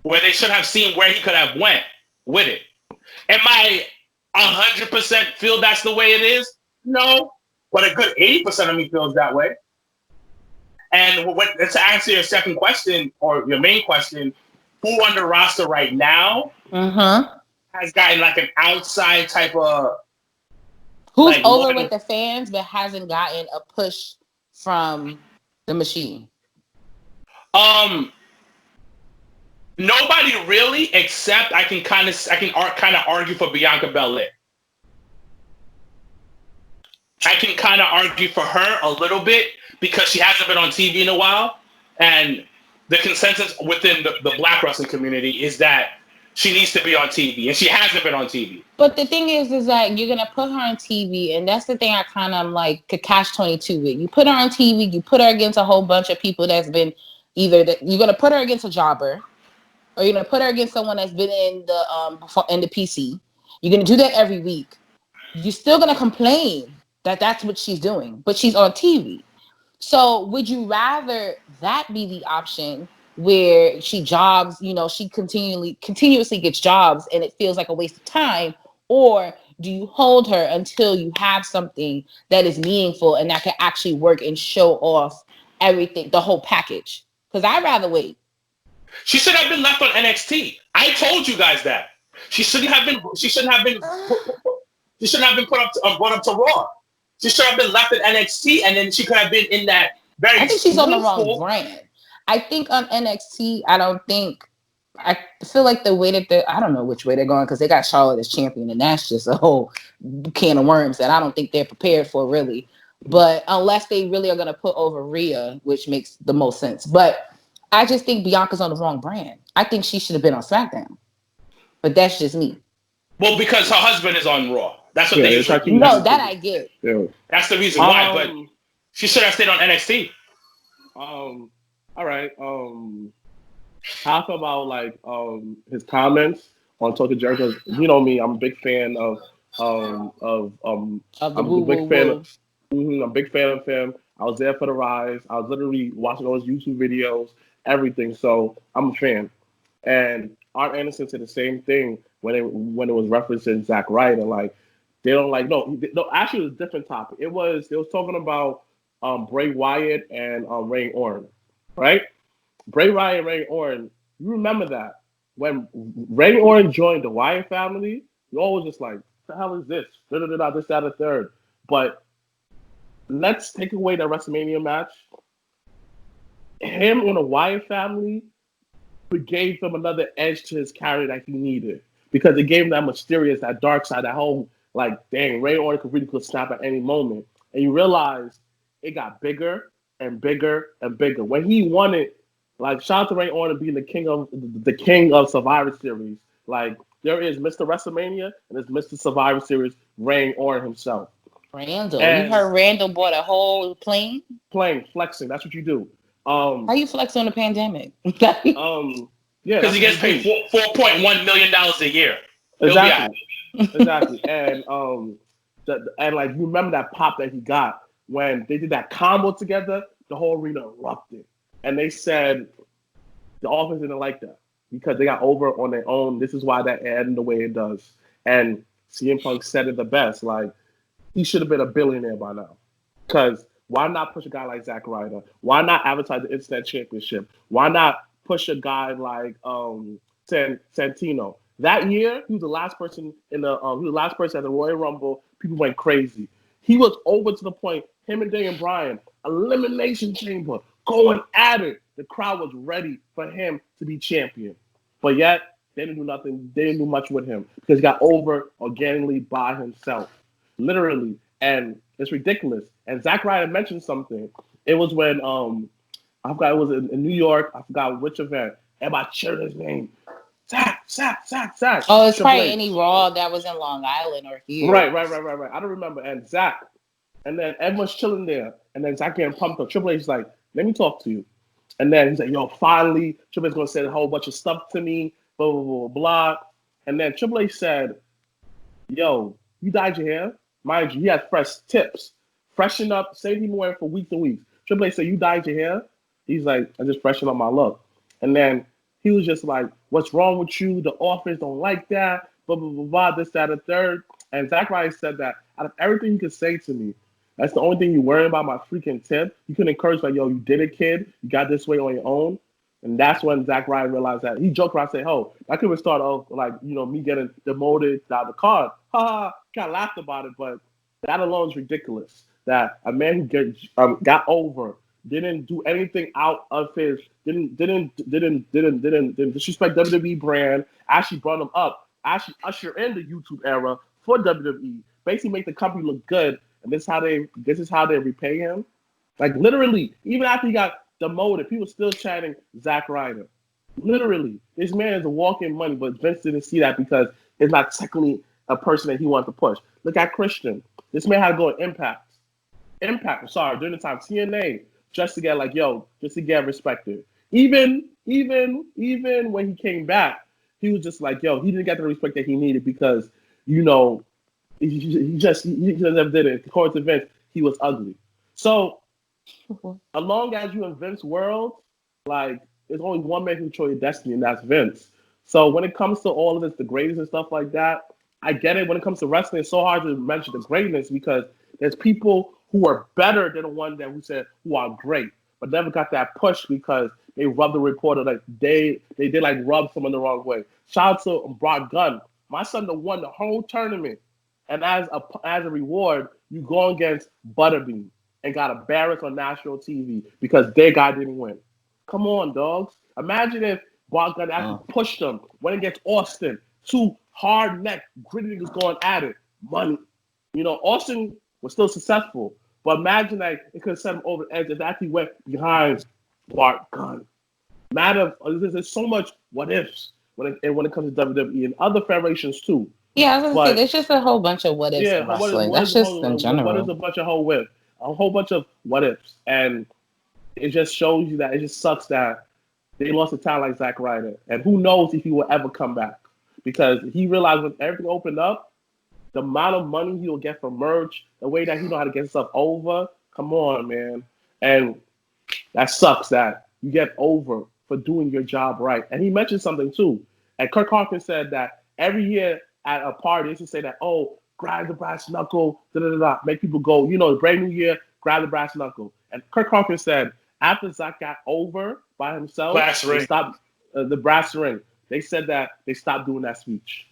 where they should have seen where he could have went with it. Am I 100% feel that's the way it is? No, but a good 80% of me feels that way. And to answer your second question or your main question, who on the roster right now has gotten like an outside type of who's like, over with the fans but hasn't gotten a push from the machine? Nobody really, except I can kind of argue for Bianca Belair. I can kind of argue for her a little bit because she hasn't been on TV in a while, and the consensus within the Black wrestling community is that she needs to be on TV, and she hasn't been on TV. But the thing is that you're gonna put her on TV, and that's the thing I kind of like catch-22 with. You put her on TV, you put her against a whole bunch of people that's been either that you're gonna put her against a jobber, or you're gonna put her against someone that's been in the PC. You're gonna do that every week. You're still gonna complain that that's what she's doing, but she's on TV. So would you rather that be the option where she jobs, she continuously gets jobs and it feels like a waste of time, or do you hold her until you have something that is meaningful and that can actually work and show off everything, the whole package? Because I'd rather wait. She should have been left on NXT. I told you guys that. She shouldn't have been brought up to Raw. She should have been left at NXT, and then she could have been in that very. I think she's on the wrong brand. I think on NXT, I feel like the way that I don't know which way they're going, because they got Charlotte as champion, and that's just a whole can of worms that I don't think they're prepared for, really. But unless they really are going to put over Rhea, which makes the most sense. But I just think Bianca's on the wrong brand. I think she should have been on SmackDown. But that's just me. Well, because her husband is on Raw. That's what they usually. No, that I get. Yeah. That's the reason why. But she should have stayed on NXT. All right. Talk about his comments on Talk to Jericho. You know me, I'm a big fan of I'm a big fan of him. I was there for the rise. I was literally watching all his YouTube videos, everything. So I'm a fan. And Art Anderson said the same thing when it was referencing Zack Ryder. Like, they don't no. Actually, it was a different topic. They was talking about Bray Wyatt and Randy Orton, right? Bray Wyatt and Randy Orton. You remember that when Randy Orton joined the Wyatt family, you always just like, what the hell is this? This, that, a third. But let's take away that WrestleMania match. Him on the Wyatt family gave him another edge to his character that he needed, because it gave him that mysterious, that dark side, that whole dang, Randy Orton could snap at any moment. And you realize it got bigger and bigger and bigger. When he won it, shout out to Randy Orton being the king of Survivor Series. There is Mr. WrestleMania and there's Mr. Survivor Series, Randy Orton himself. Randall. You heard Randall bought a whole plane? Plane, flexing. That's what you do. How you flex on the pandemic? Yeah. Because he gets paid $4.1 million a year. Exactly. Exactly. And you remember that pop that he got when they did that combo together, the whole arena erupted. And they said the offense didn't like that because they got over on their own. This is why that ended the way it does. And CM Punk said it the best. He should have been a billionaire by now. Because why not push a guy like Zack Ryder? Why not advertise the Internet Championship? Why not push a guy like Santino? That year, he was the last person at the Royal Rumble. People went crazy. He was over to the point, him and Daniel Bryan, Elimination Chamber, going at it. The crowd was ready for him to be champion. But yet, they didn't do nothing. They didn't do much with him because he got over organically by himself. Literally. And it's ridiculous. And Zack Ryder mentioned something. It was when, I forgot, it was in New York. I forgot which event. Everybody cheered his name. Zack. Oh, it's probably any Raw that was in Long Island or here. Right. I don't remember. And Zack. And then everyone's chilling there. And then Zack getting pumped up. Triple H is like, let me talk to you. And then he's like, yo, finally, Triple H is going to say a whole bunch of stuff to me, blah, blah, blah, blah. And then Triple H said, yo, you dyed your hair? Mind you, he had fresh tips. Freshen up, save him more for weeks and weeks. Triple H said, you dyed your hair? He's like, I just freshened up my look. And then he was just like, what's wrong with you? The office don't like that, blah, blah, blah, blah, this, that, and third. And Zack Ryder said that out of everything you could say to me, that's the only thing you worry about, my freaking tip. You can encourage, yo, you did it, kid. You got this way on your own. And that's when Zack Ryder realized that. He joked around, say, oh, that could have started off me getting demoted out of the card. Ha, kind of laughed about it, but that alone is ridiculous. That a man who got over, didn't do anything out of his, didn't disrespect WWE brand, actually brought him up, actually usher in the YouTube era for WWE, basically make the company look good, and this is how they repay him. Literally, even after he got demoted, people still chanting Zack Ryder. Literally, this man is a walking money, but Vince didn't see that because it's not technically a person that he wanted to push. Look at Christian. This man had to go to Impact. Impact, sorry, during the time TNA, just to get just to get respected. Even when he came back, he was just like, he didn't get the respect that he needed because, he just never did it. According to Vince, he was ugly. So, as long as you in Vince's world, there's only one man who control your destiny, and that's Vince. So when it comes to all of this, the greatness and stuff like that, I get it. When it comes to wrestling, it's so hard to mention the greatness because there's people who are better than the one that who are great, but never got that push because they rubbed the reporter they did rub someone the wrong way. Shout out to Brock Gunn. My son won the whole tournament, and as a reward, you go against Butterbean and got embarrassed on national TV because their guy didn't win. Come on, dogs. Imagine if Brock Gunn actually pushed them, went against Austin. Two hard neck, gritty niggas going at it. Money. Austin was still successful. But imagine it could have sent him over the edge if it actually went behind Brock Gunn. There's so much what ifs when it comes to WWE and other federations too. Yeah, I was going to say, there's just a whole bunch of what ifs in wrestling. That's just in general. What is a bunch of a whole bunch of what ifs. And it just shows you that it just sucks that they lost a talent like Zack Ryder. And who knows if he will ever come back. Because he realized when everything opened up, the amount of money he'll get from merch, the way that he know how to get stuff over, come on, man. And that sucks that you get over for doing your job right. And he mentioned something too. And Kirk Hawkins said that every year at a party, they should say that, grab the brass knuckle, da-da-da-da, make people go, the brand new year, grab the brass knuckle. And Kirk Hawkins said, after Zack got over by himself, they stopped the brass ring. They said that they stopped doing that speech.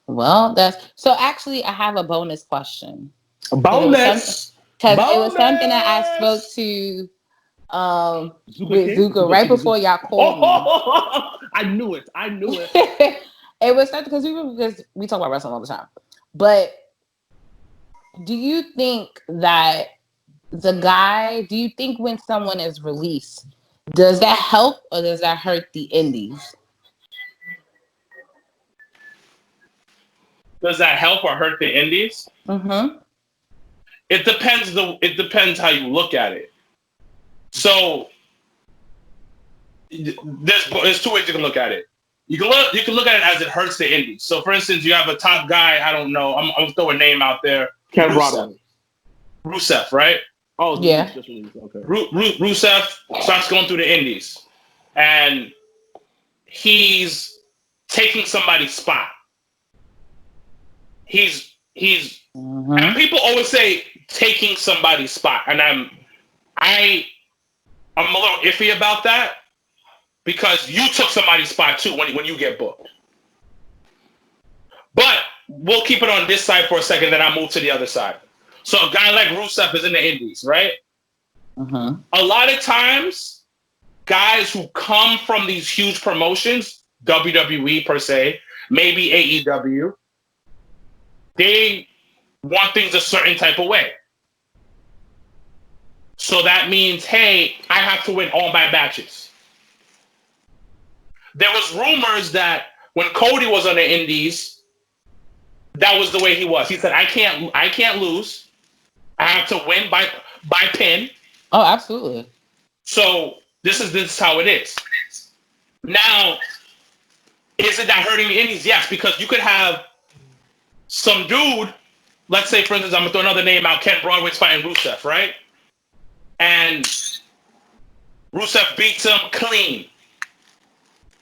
Well, so actually, I have a bonus question. A bonus? Because it was something that I spoke to with Zuka right before y'all called me. I knew it. It was something because we talk about wrestling all the time. But do you think that do you think when someone is released, does that help or does that hurt the indies? Does that help or hurt the indies? Mm-hmm. It depends how you look at it. So there's two ways you can look at it. You can look at it as it hurts the indies. So for instance, you have a top guy, I don't know, I'm gonna throw a name out there. Ken Rusev. Rusev, right? Oh yeah. Okay. Rusev starts going through the indies, and he's taking somebody's spot. He's and people always say taking somebody's spot, and I'm a little iffy about that because you took somebody's spot too when you get booked. But we'll keep it on this side for a second, then I'll move to the other side. So a guy like Rusev is in the indies, right? Uh-huh. A lot of times, guys who come from these huge promotions, WWE per se, maybe AEW, they want things a certain type of way. So that means, hey, I have to win all my matches. There was rumors that when Cody was on the indies, that was the way he was. He said, I can't lose. I have to win by pin. Oh, absolutely. So this is how it is. Now, is it that hurting the indies? Yes, because you could have some dude, let's say, for instance, I'm going to throw another name out, Ken Broadway's fighting Rusev, right? And Rusev beats him clean.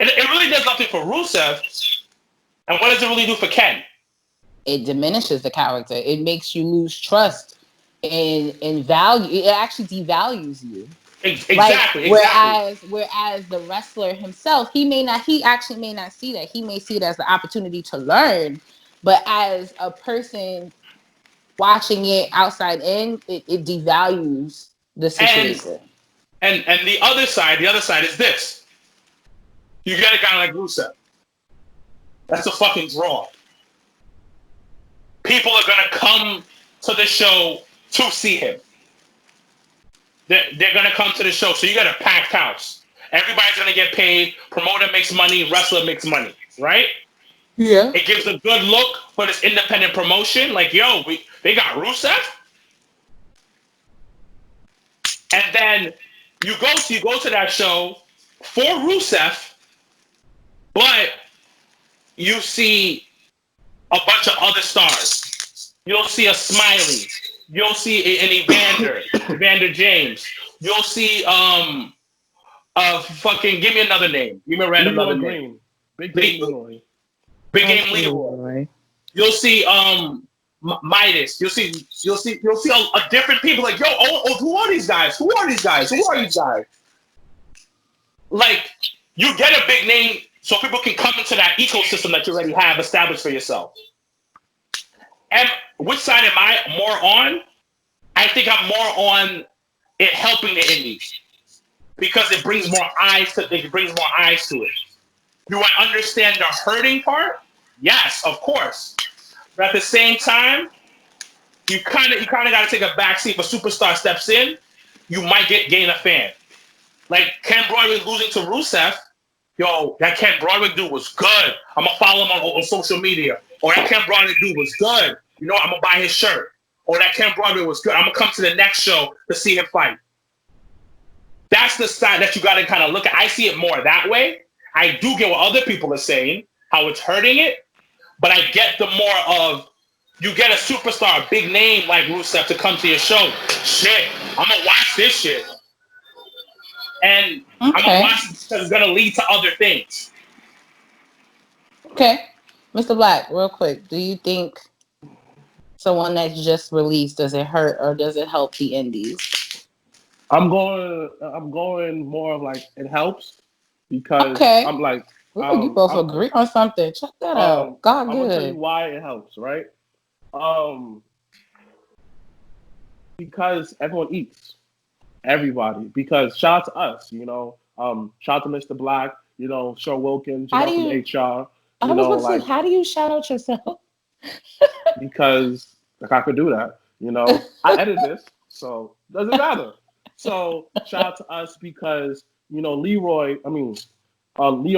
And it really does nothing for Rusev. And what does it really do for Ken? It diminishes the character. It makes you lose trust in value. It actually devalues you. Exactly. Whereas the wrestler himself, he actually may not see that. He may see it as the opportunity to learn. But as a person watching it outside in, it devalues the situation. And the other side is this. You get a guy like Rusev. That's a fucking draw. People are gonna come to the show to see him. they're gonna come to the show. So you got a packed house. Everybody's gonna get paid. Promoter makes money. Wrestler makes money. Right? Yeah. It gives a good look for this independent promotion. Like, yo, they got Rusev. And then you go to that show for Rusev, but you see a bunch of other stars. You'll see a Smiley. You'll see an Evander James. You'll see fucking give me another name. Give me a random another name. Big Game Leroy. Big Game Leroy. You'll see Midas. You'll see a different people like, yo, who are these guys? Who are these guys? Like, you get a big name so people can come into that ecosystem that you already have established for yourself. And which side am I more on? I think I'm more on it helping the indies because it brings more eyes to it. Do I understand the hurting part? Yes, of course. But at the same time, you kind of got to take a backseat. If a superstar steps in, you might gain a fan. Like Ken Broderick losing to Rusev. Yo, that Ken Broderick dude was good. I'm gonna follow him on social media. Or that Ken Broderick dude was good. You know, I'm gonna buy his shirt. Or that Ken Broderick was good. I'm gonna come to the next show to see him fight. That's the side that you got to kind of look at. I see it more that way. I do get what other people are saying, how it's hurting it, but I get the more of you get a superstar, a big name like Rusev to come to your show. Shit, I'm gonna watch this shit, and I'm gonna watch it because it's gonna lead to other things. Okay, Mr. Black, real quick, do you think someone that's just released, does it hurt or does it help the indies? I'm going more of like it helps because I'm like you both agree on something. Check that out. God, I'm good. gonna tell you why it helps, right? Because everyone eats, everybody. Because shout out to us, you know. Shout out to Mr. Black, you know, Sir Wilkins, you know, from HR. I was going to say, how do you shout out yourself? Because like I could do that, you know. I edit this, so it doesn't matter. So shout out to us because, you know, Leo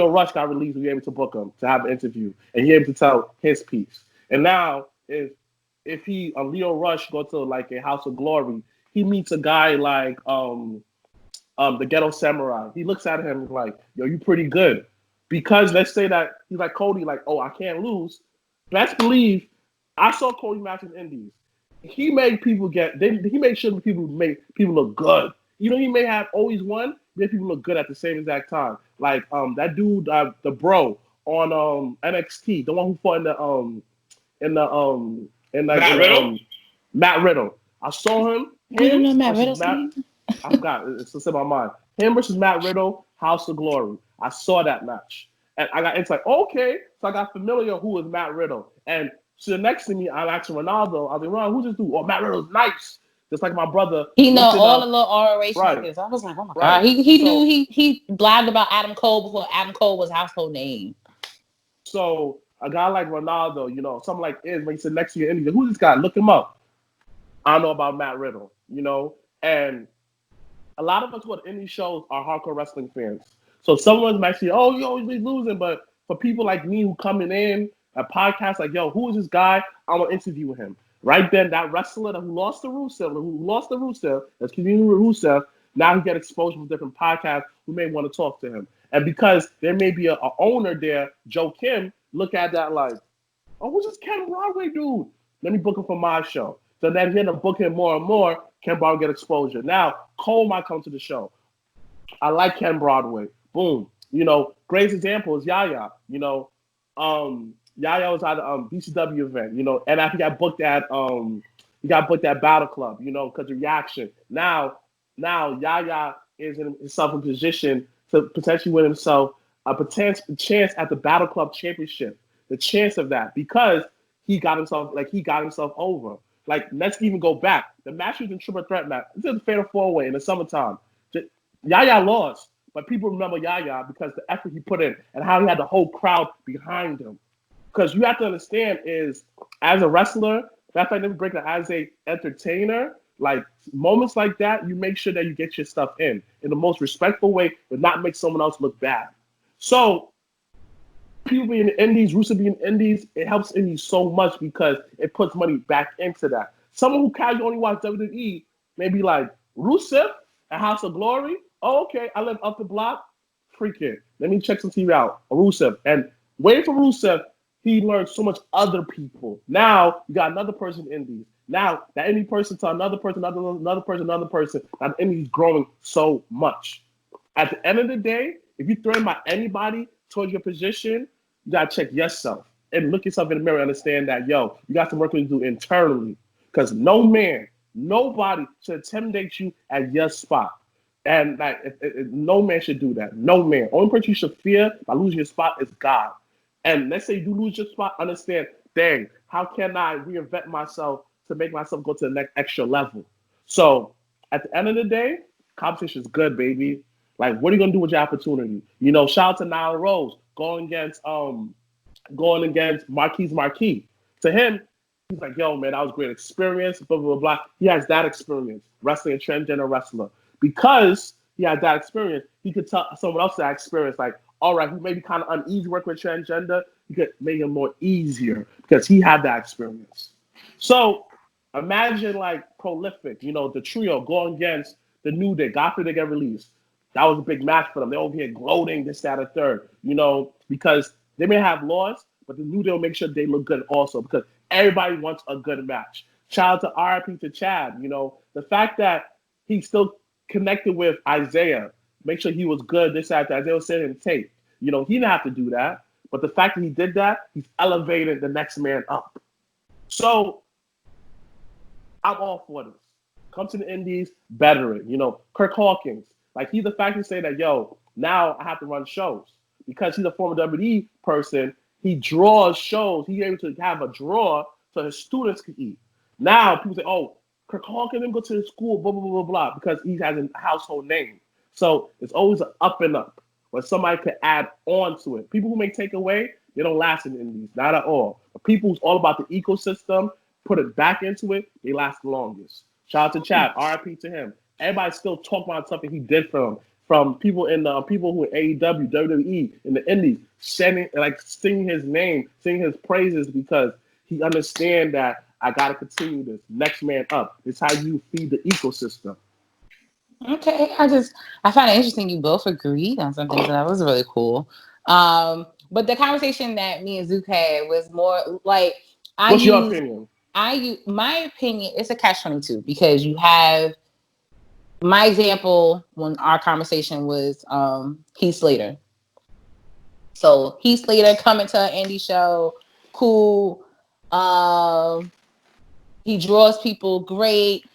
Rush got released. We were able to book him to have an interview, and he able to tell his piece. And now, if he Leo Rush go to like a House of Glory, he meets a guy like the Ghetto Samurai. He looks at him like, yo, you pretty good. Because let's say that he's like Cody, like, oh, I can't lose. Best believe, I saw Cody match in Indies. He made people he made sure people look good. You know, he may have always won, but people look good at the same exact time. Like that dude, the bro on NXT, the one who fought Matt Riddle. I saw him. You don't know Matt Riddle? I forgot. It's in my mind. Him versus Matt Riddle, House of Glory. I saw that match, and it's like okay. So I got familiar who was Matt Riddle, and so next to me, I'm asking Ronaldo. I was like, Ron, who's this dude? Oh, Matt Riddle's nice. Just like my brother. He know all the little ROH records. I was like, oh my God. He knew he blabbed about Adam Cole before Adam Cole was household name. So a guy like Ronaldo, you know, something like this, when he said next to you, and who's this guy? Look him up. I don't know about Matt Riddle, you know, and a lot of us who are indie shows are hardcore wrestling fans. So someone might say, oh, you always be losing, but for people like me who coming in, a podcast like, yo, who is this guy? I want to interview him. Right then, that wrestler who lost to Rusev, that's continuing with Rusev, now he get exposure from different podcasts who may want to talk to him. And because there may be a owner there, Joe Kim, look at that like, oh, who's this Ken Broadway dude? Let me book him for my show. So then he ended up booking him more and more, Ken Broadway get exposure. Now, Cole might come to the show. I like Ken Broadway. Boom. You know, great example is Yaya. You know, Yaya was at a BCW event, you know, and I think he got booked at Battle Club, you know, because of reaction. Now Yaya is in himself in position to potentially win himself a potential chance at the Battle Club Championship. The chance of that because he got himself over. Like, let's even go back. The match was in triple threat match. This is a fatal 4-way in the summertime. Yaya lost, but people remember Yaya because the effort he put in and how he had the whole crowd behind him. Because you have to understand is, as a wrestler, that's why I never break it as a entertainer, Like moments like that, you make sure that you get your stuff in the most respectful way, but not make someone else look bad. So people being in the indies, Rusev being in the indies, it helps indies so much because it puts money back into that. Someone who casually only watch WWE may be like, Rusev at House of Glory? Oh, okay, I live up the block. Freaking, let me check some TV out. Rusev. And waiting for Rusev, he learned so much other people. Now you got another person in indies. Now that indie person to another person, another person, that indie's growing so much. At the end of the day, if you throw in by anybody towards your position, you gotta check yourself and look yourself in the mirror and understand that, yo, you got some work to do internally. Because nobody should intimidate you at your spot. And like, no man should do that. No man. Only person you should fear by losing your spot is God. And let's say you do lose your spot, understand, dang, how can I reinvent myself to make myself go to the next extra level? So at the end of the day, competition is good, baby. Like, what are you gonna do with your opportunity? You know, shout out to Nyla Rose going against Marquis. To him, he's like, yo, man, that was a great experience, blah, blah, blah. He has that experience, wrestling a transgender wrestler. Because he had that experience, he could tell someone else that experience, like, all right, he may be kind of uneasy working with transgender. He could make it more easier because he had that experience. So imagine like Prolific, you know, the trio going against the New Day. God forbid they get released. That was a big match for them. They're over here gloating, this, that, or third, you know, because they may have lost, but the New Day will make sure they look good also because everybody wants a good match. Shout out to RIP to Chad, you know, the fact that he still connected with Isaiah, make sure he was good, this, that, Isaiah was sending him tape. You know, he didn't have to do that, but the fact that he did that, he's elevated the next man up. So I'm all for this. Come to the indies, better it. You know, Kirk Hawkins, like he's the fact to say that, yo, now I have to run shows. Because he's a former WWE person, he draws shows. He's able to have a draw so his students can eat. Now people say, oh, Kirk Hawkins didn't go to the school, blah, blah, blah, blah, blah, because he has a household name. So it's always an up and up where somebody could add on to it. People who may take away, they don't last in the indies, not at all. But people who's all about the ecosystem, put it back into it, they last the longest. Shout out to Chad, RIP to him. Everybody still talk about something he did for him. From people in people who are AEW, WWE, in the indies, singing his name, singing his praises because he understands that I gotta continue this. Next man up. It's how you feed the ecosystem. Okay, I find it interesting you both agreed on something, so that was really cool. But the conversation that me and Zook had was more like What's your opinion? My opinion, it's a catch-22 because you have my example when our conversation was Heath Slater. So Heath Slater coming to an indie show, cool. He draws people great,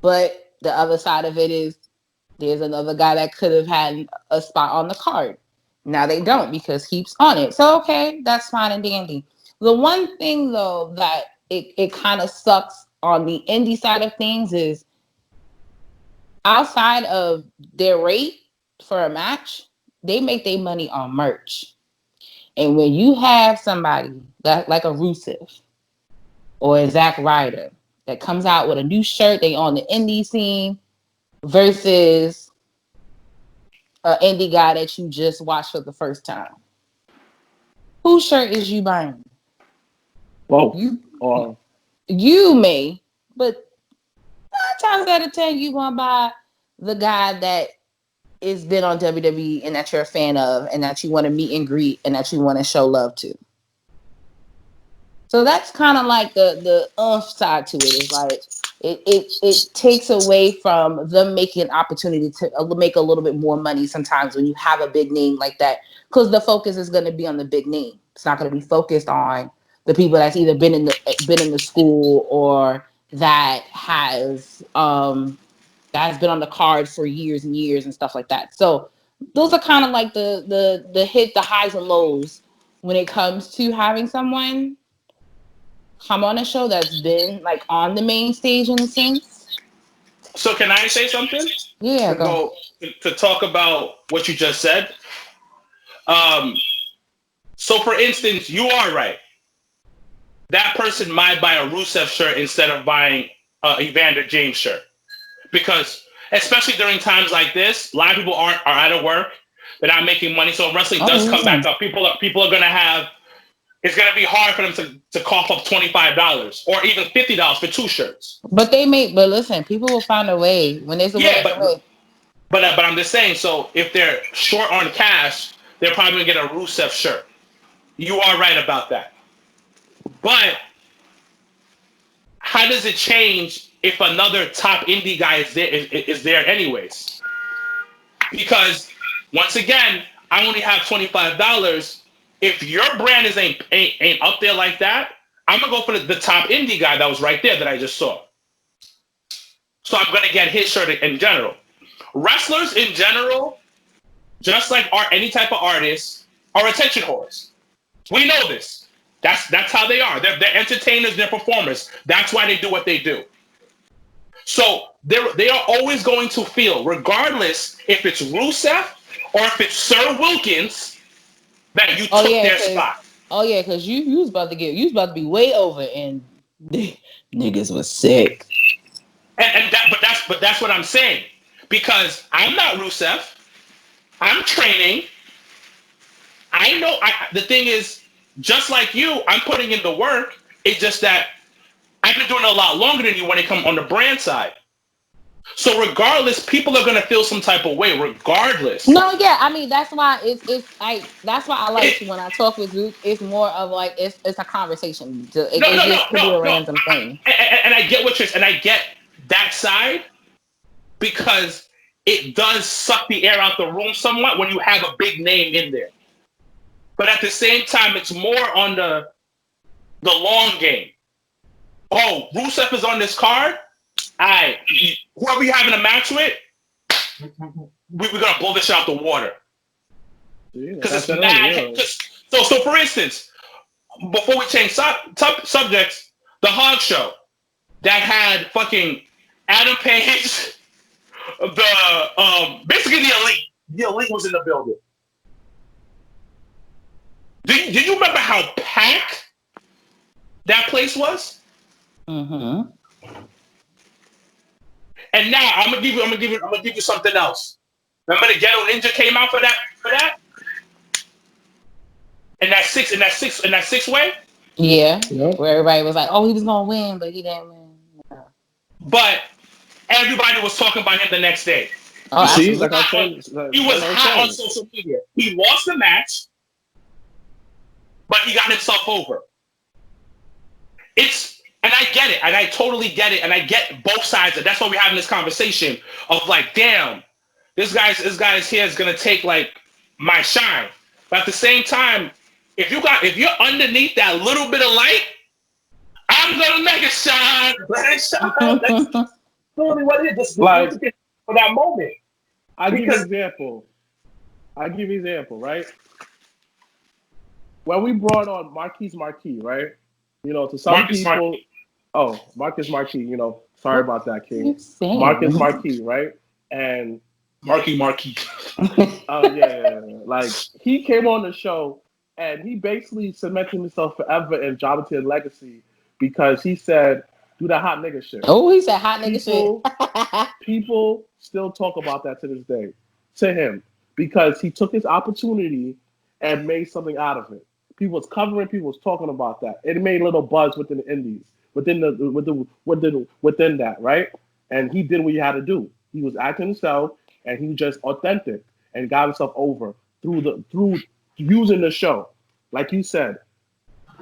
but the other side of it is there's another guy that could have had a spot on the card. Now they don't because Heath's on it. So okay, that's fine and dandy. The one thing though that it kind of sucks on the indie side of things is outside of their rate for a match, they make their money on merch. And when you have somebody that like a Rusev or a Zack Ryder that comes out with a new shirt, they on the indie scene versus an indie guy that you just watched for the first time. Whose shirt is you buying? Both. You may, but 9 times out of 10, you gonna buy the guy that is been on WWE and that you're a fan of and that you want to meet and greet and that you want to show love to. So that's kind of like the side to it. Is like it takes away from them making an opportunity to make a little bit more money sometimes when you have a big name like that, because the focus is going to be on the big name. It's not going to be focused on the people that's either been in the school or that has been on the card for years and years and stuff like that. So those are kind of like the highs and lows when it comes to having someone come on a show that's been like on the main stage in a sense. So can I say something? Yeah, to talk about what you just said. So for instance, you are right. That person might buy a Rusev shirt instead of buying Evander James shirt, because especially during times like this, a lot of people are out of work, they're not making money, so when wrestling does come back up, people are gonna have. It's gonna be hard for them to cough up $25 or even $50 for 2 shirts. But listen, people will find a way when there's a way. But I'm just saying. So if they're short on cash, they're probably gonna get a Rusev shirt. You are right about that. But how does it change if another top indie guy is there anyways? Because once again, I only have $25. If your brand ain't up there like that, I'm gonna go for the top indie guy that was right there that I just saw. So I'm gonna get his shirt in general. Wrestlers in general, just like any type of artists, are attention whores. We know this. That's how they are. They're entertainers. They're performers. That's why they do what they do. So they are always going to feel, regardless if it's Rusev or if it's Sir Wilkins, that you took their spot. Oh yeah, because you was about to be way over, and niggas was sick. But that's what I'm saying, because I'm not Rusev. I'm training. I know. The thing is, just like you, I'm putting in the work. It's just that I've been doing it a lot longer than you when it comes on the brand side. So regardless, people are gonna feel some type of way. Regardless. No, yeah, I mean that's why that's why I like when I talk with Luke. It's more of like it's a conversation. It could be a random thing. And I get and I get that side, because it does suck the air out the room somewhat when you have a big name in there. But at the same time, it's more on the long game. Oh, Rusev is on this card. Whoever you're having a match with, we're gonna blow this out the water. Because it's mad. So for instance, before we change subjects, the Hog Show that had fucking Adam Page, basically the Elite. The Elite was in the building. Did you remember how packed that place was? Mm-hmm. And now I'm gonna give you something else. Remember the Ghetto Ninja came out for that? In that six way? Yeah. Yep. Where everybody was like, oh, he was gonna win, but he didn't win. Yeah. But everybody was talking about him the next day. Oh, see, he was hot on social media. He lost the match, but he got himself over. And I get it, and I totally get it, and I get both sides. That's why we're having this conversation of like, damn, this guy's here is gonna take like my shine. But at the same time, if you're underneath that little bit of light, I'm gonna make it shine. Let it shine. That's totally what it is. Just like for that moment. I'll give you an example. Right? When we brought on Marquis, right? You know, to some Marcus people. Marquis. Oh, Marcus Marquis, you know, sorry about that, King. Marcus Marquis, right? And Marquis. Oh, yeah. Like, he came on the show, and he basically cemented himself forever in Jonathan's legacy because he said, do that hot nigga shit. Oh, he said hot nigga shit. People still talk about that to this day, to him, because he took his opportunity and made something out of it. People was covering, people was talking about that. It made a little buzz within the indies. Within that, right? And he did what he had to do. He was acting himself, and he was just authentic and got himself over through using the show. Like you said,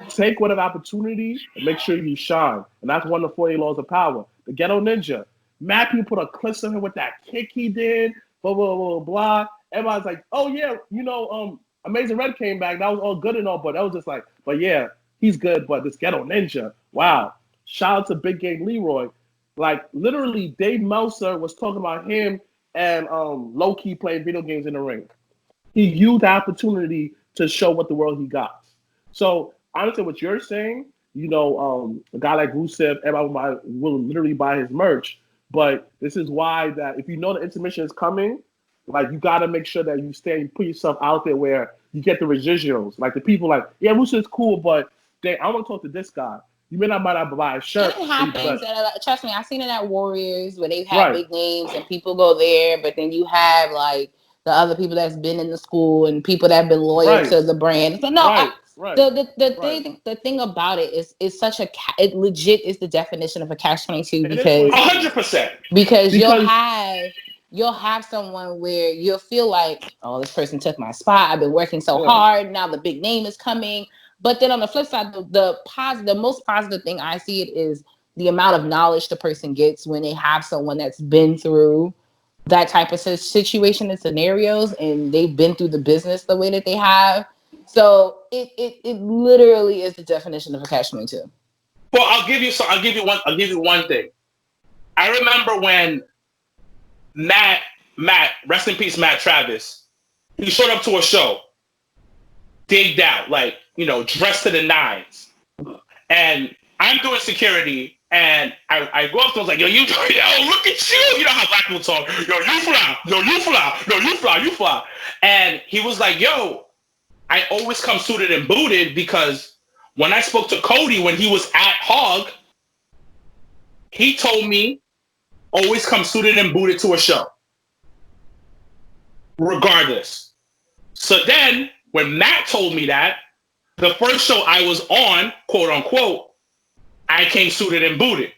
take whatever opportunity and make sure you shine. And that's one of the 48 laws of power. The Ghetto Ninja. Mad people put a clip of him with that kick he did, blah, blah, blah, blah. Everybody's like, oh yeah, you know, Amazing Red came back. That was all good and all, but that was just like, but yeah, he's good, but this Ghetto Ninja, wow. Shout out to Big Game Leroy. Like, literally, Dave Meltzer was talking about him and low-key playing video games in the ring. He used the opportunity to show what the world he got. So, honestly, what you're saying, you know, a guy like Rusev, everybody will literally buy his merch. But this is why that if you know the intermission is coming, like, you got to make sure that you put yourself out there where you get the residuals. Like, the people like, yeah, Rusev's cool, but I want to talk to this guy. You may not buy a shirt. It happens. Trust me, I've seen it at Warriors where they've had Right. big names and people go there, but then you have like the other people that's been in the school and people that have been loyal Right. to the brand. So no, Right. the thing about it is it's such a it legit is the definition of a catch-22 because 100%. because you'll have someone where you'll feel like, oh, this person took my spot. I've been working so hard. Now the big name is coming. But then on the flip side, the most positive thing I see it is the amount of knowledge the person gets when they have someone that's been through that type of situation and scenarios, and they've been through the business the way that they have. So it literally is the definition of a catch-22. Well, I'll give you one thing. I remember when Matt, rest in peace, Matt Travis, he showed up to a show, digged out, like, you know, dressed to the nines. And I'm doing security, and I go up to him, like, yo, look at you. You know how black people talk. Yo, you fly. Yo, you fly. No, you fly. And he was like, yo, I always come suited and booted because when I spoke to Cody when he was at Hog, he told me, always come suited and booted to a show. Regardless. So then, when Matt told me that, the first show I was on, quote unquote, I came suited and booted.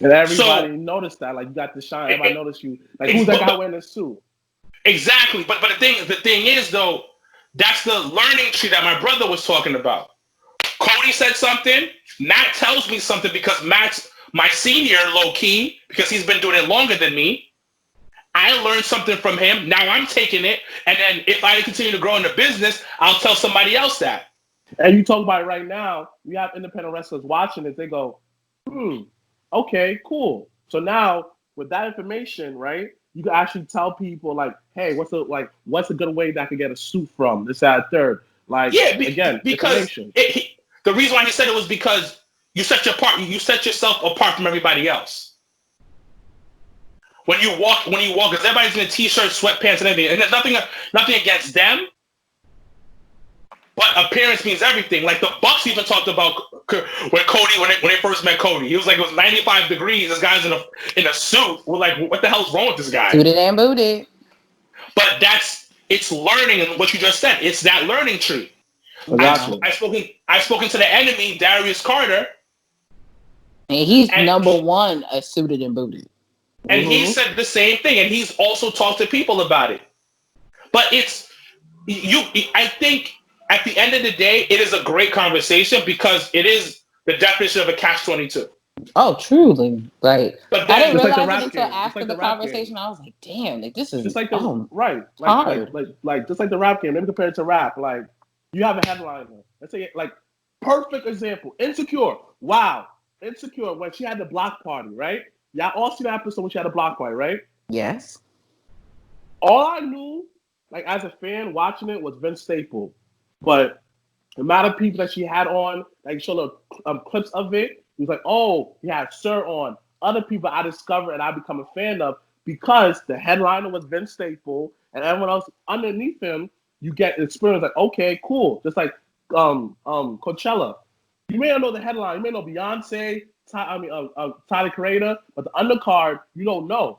And everybody noticed that. Like, you got the shine. Everybody noticed you. Like, who's that guy wearing a suit? Exactly. But the thing is, though, that's the learning tree that my brother was talking about. Cody said something. Matt tells me something because Matt's my senior, low key, because he's been doing it longer than me. I learned something from him. Now I'm taking it. And then if I continue to grow in the business, I'll tell somebody else that. And you talk about it right now, we have independent wrestlers watching it. They go, okay, cool. So now with that information, right, you can actually tell people like, hey, what's a good way that I could get a suit from? This, that, third. Like, again, because the reason why he said it was because you set yourself apart from everybody else. When you walk, because everybody's in a t-shirt, sweatpants, and everything, and there's nothing against them, but appearance means everything. Like the Bucks even talked about when they first met Cody, he was like, it was 95 degrees. This guy's in a suit. We're like, what the hell's wrong with this guy? Suited and booted. But it's learning, and what you just said, it's that learning tree. Exactly. I've spoken to the enemy, Darius Carter, and he's number one, a suited and booted. And he said the same thing, and he's also talked to people about it. But I think at the end of the day, it is a great conversation because it is the definition of a catch-22. Oh, truly. Right. But I didn't realize like it until after the conversation. I was like, damn, like, this is just like hard. Like just like the rap game. Let me compare it to rap. Like, you have a headliner. Let's say, like, perfect example. Insecure. Wow. Insecure, when she had the block party, right? Y'all all see that episode when she had a block party, right? Yes. All I knew, like, as a fan watching it, was Vince Staple. But the amount of people that she had on, like, showed clips of it, it was like, oh, he had Sir on. Other people I discovered and I become a fan of because the headliner was Vince Staple and everyone else underneath him, you get experience like, okay, cool. Just like Coachella. You may not know the headline. You may know Beyonce, Tyler Creator, but the undercard, you don't know.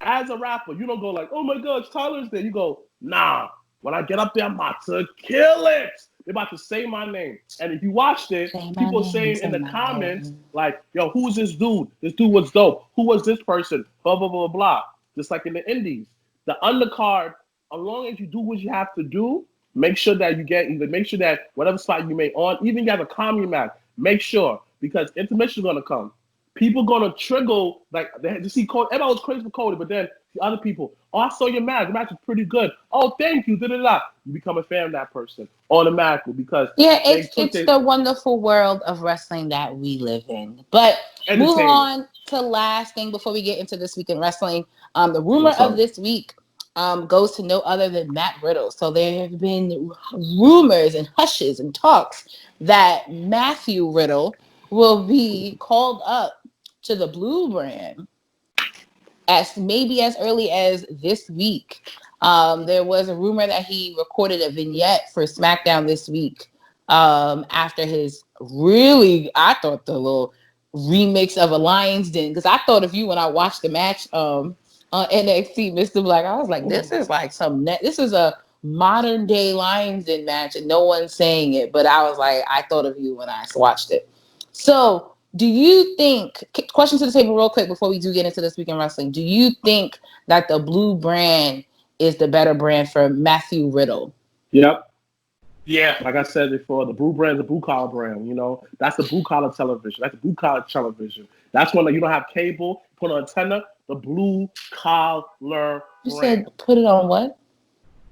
As a rapper, you don't go like, oh my gosh, Tyler's there. You go, nah, when I get up there, I'm about to kill it. They're about to say my name. And if you watched it, people saying in the comments, like, yo, who's this dude? This dude was dope. Who was this person? Blah, blah, blah, blah. Just like in the indies. The undercard, as long as you do what you have to do, make sure that whatever spot you may on, even if you have a commune match, make sure. Because intermission is going to come. People going to trigger, like, they had to see Cody. Everybody was crazy for Cody, but then the other people, oh, I saw your match. The match is pretty good. Oh, thank you. Da-da-da. You become a fan of that person automatically because... Yeah, it's the wonderful world of wrestling that we live in. But moving on to last thing before we get into this week in wrestling. The rumor of this week goes to no other than Matt Riddle. So there have been rumors and hushes and talks that Matthew Riddle will be called up to the Blue brand as early as this week. There was a rumor that he recorded a vignette for SmackDown this week after his really, I thought the little remix of a Lions Den, because I thought of you when I watched the match on NXT, Mr. Black. I was like, this is like this is a modern day Lions Den match, and no one's saying it. But I was like, I thought of you when I watched it. So, do you think? Question to the table, real quick, before we do get into this week in wrestling. Do you think that the blue brand is the better brand for Matthew Riddle? Yep. Yeah. Like I said before, the blue brand is the blue collar brand. You know, that's the blue collar television. That's the blue collar television. That's when you don't have cable, put on antenna, the blue collar brand. You said put it on what?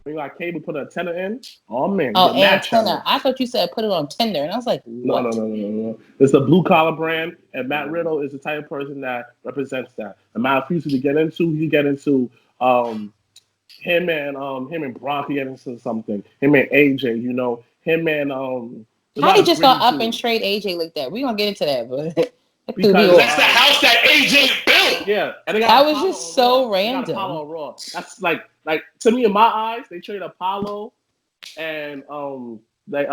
When you got cable, put an antenna in. Oh man, oh, antenna. I thought you said put it on Tinder, and I was like, what? No. It's the blue collar brand, and Matt Riddle is the type of person that represents that. The amount of people to get into, he get into him and Brock get into something. Him and AJ, you know, him and how he just got up and trade AJ like that? We gonna get into that, but because that's the house that AJ built. Yeah, and that was just so random. Apollo Raw. That's like to me in my eyes, they trade Apollo, and they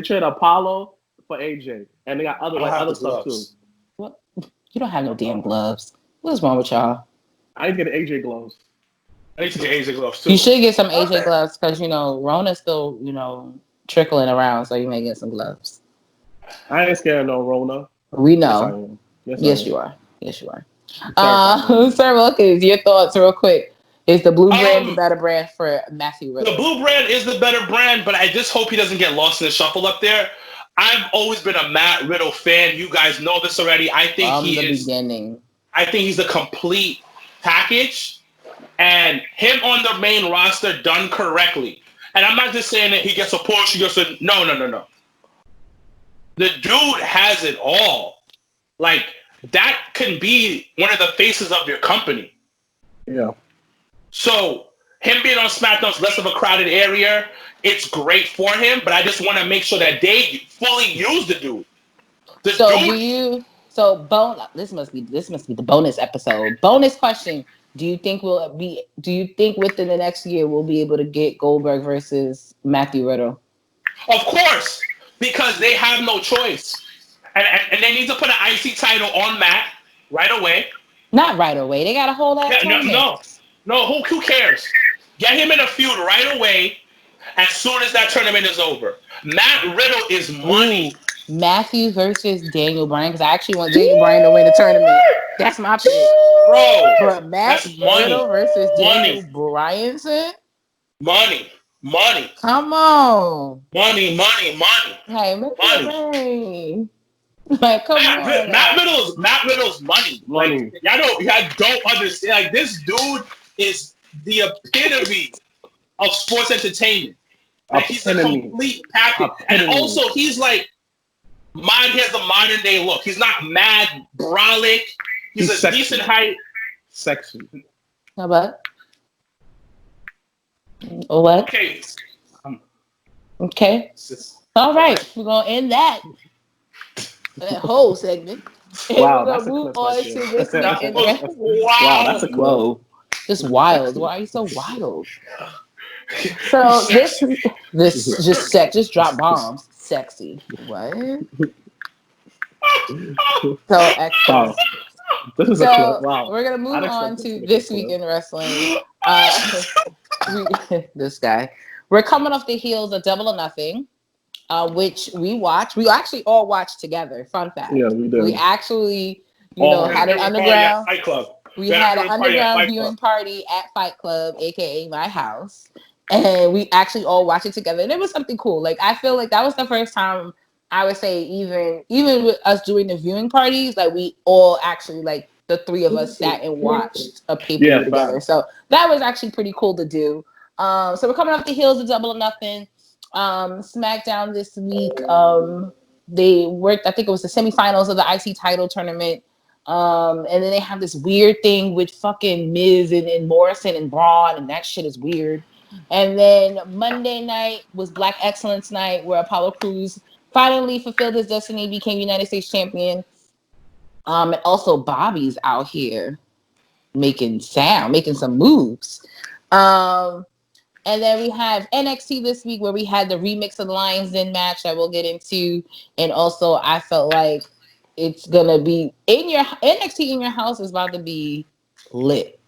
trade Apollo for AJ, and they got other stuff too. What? You don't have no damn gloves. What's wrong with y'all? I need to get AJ gloves. I need to get AJ gloves too. You should get some AJ gloves because Rona's still trickling around, so you may get some gloves. I ain't scared of no Rona. We know. Yes, you are. Sir Wilkins, your thoughts real quick. Is the blue brand the better brand for Matthew Riddle? The blue brand is the better brand, but I just hope he doesn't get lost in the shuffle up there. I've always been a Matt Riddle fan. You guys know this already. I think beginning. I think he's a complete package, and him on the main roster done correctly. And I'm not just saying that he gets a push. He gets a no. The dude has it all. Like, that can be one of the faces of your company. Yeah. So him being on SmackDown's less of a crowded area, it's great for him, but I just want to make sure that they fully use the dude. This must be the bonus episode. Bonus question. Do you think within the next year we'll be able to get Goldberg versus Matthew Riddle? Of course, because they have no choice. And they need to put an IC title on Matt right away. Not right away. They got a whole lot of time. No, who cares? Get him in a feud right away as soon as that tournament is over. Matt Riddle is money. Matthew versus Daniel Bryan, because I actually want Daniel Bryan to win the tournament. That's my pick. Bro, but Matt Riddle versus Daniel Bryan? Money. Come on. Money. Hey, money. Like, come on. Matt Riddle's money. Like, y'all don't understand. Like, this dude is the epitome of sports entertainment. Like, he's a complete package. And also, he's like, he has the modern day look. He's not mad brolic. He's a sexy. Decent height. Sexy. How about? What? Okay. All right. We're going to end that whole segment. Wow, that's move on to this weekend. Wow, that's a quote. Just wild. Why are you so wild? So just drop bombs. Sexy. What? So excellent. This is a clip. Wow. We're gonna move on to this week in wrestling. This guy. We're coming off the heels of Double or Nothing, which we watched. We actually all watched together. Fun fact. Yeah, we did. We actually, had an underground Fight Club. We had an underground viewing party at Fight Club, aka my house, and we actually all watched it together. And it was something cool. Like, I feel like that was the first time, I would say, even with us doing the viewing parties, like, we all actually, like, the three of us sat and watched a pay-per-view together. So that was actually pretty cool to do. So we're coming off the heels of Double or Nothing. SmackDown this week, they worked, I think it was the semifinals of the IC title tournament. And then they have this weird thing with fucking Miz and Morrison and Braun, and that shit is weird. And then Monday night was Black Excellence Night, where Apollo Crews finally fulfilled his destiny, became United States champion. And also Bobby's out here making some moves. And then we have NXT this week where we had the remix of the Lions Den match that we'll get into. And also I felt like it's gonna be in your NXT in your house is about to be lit.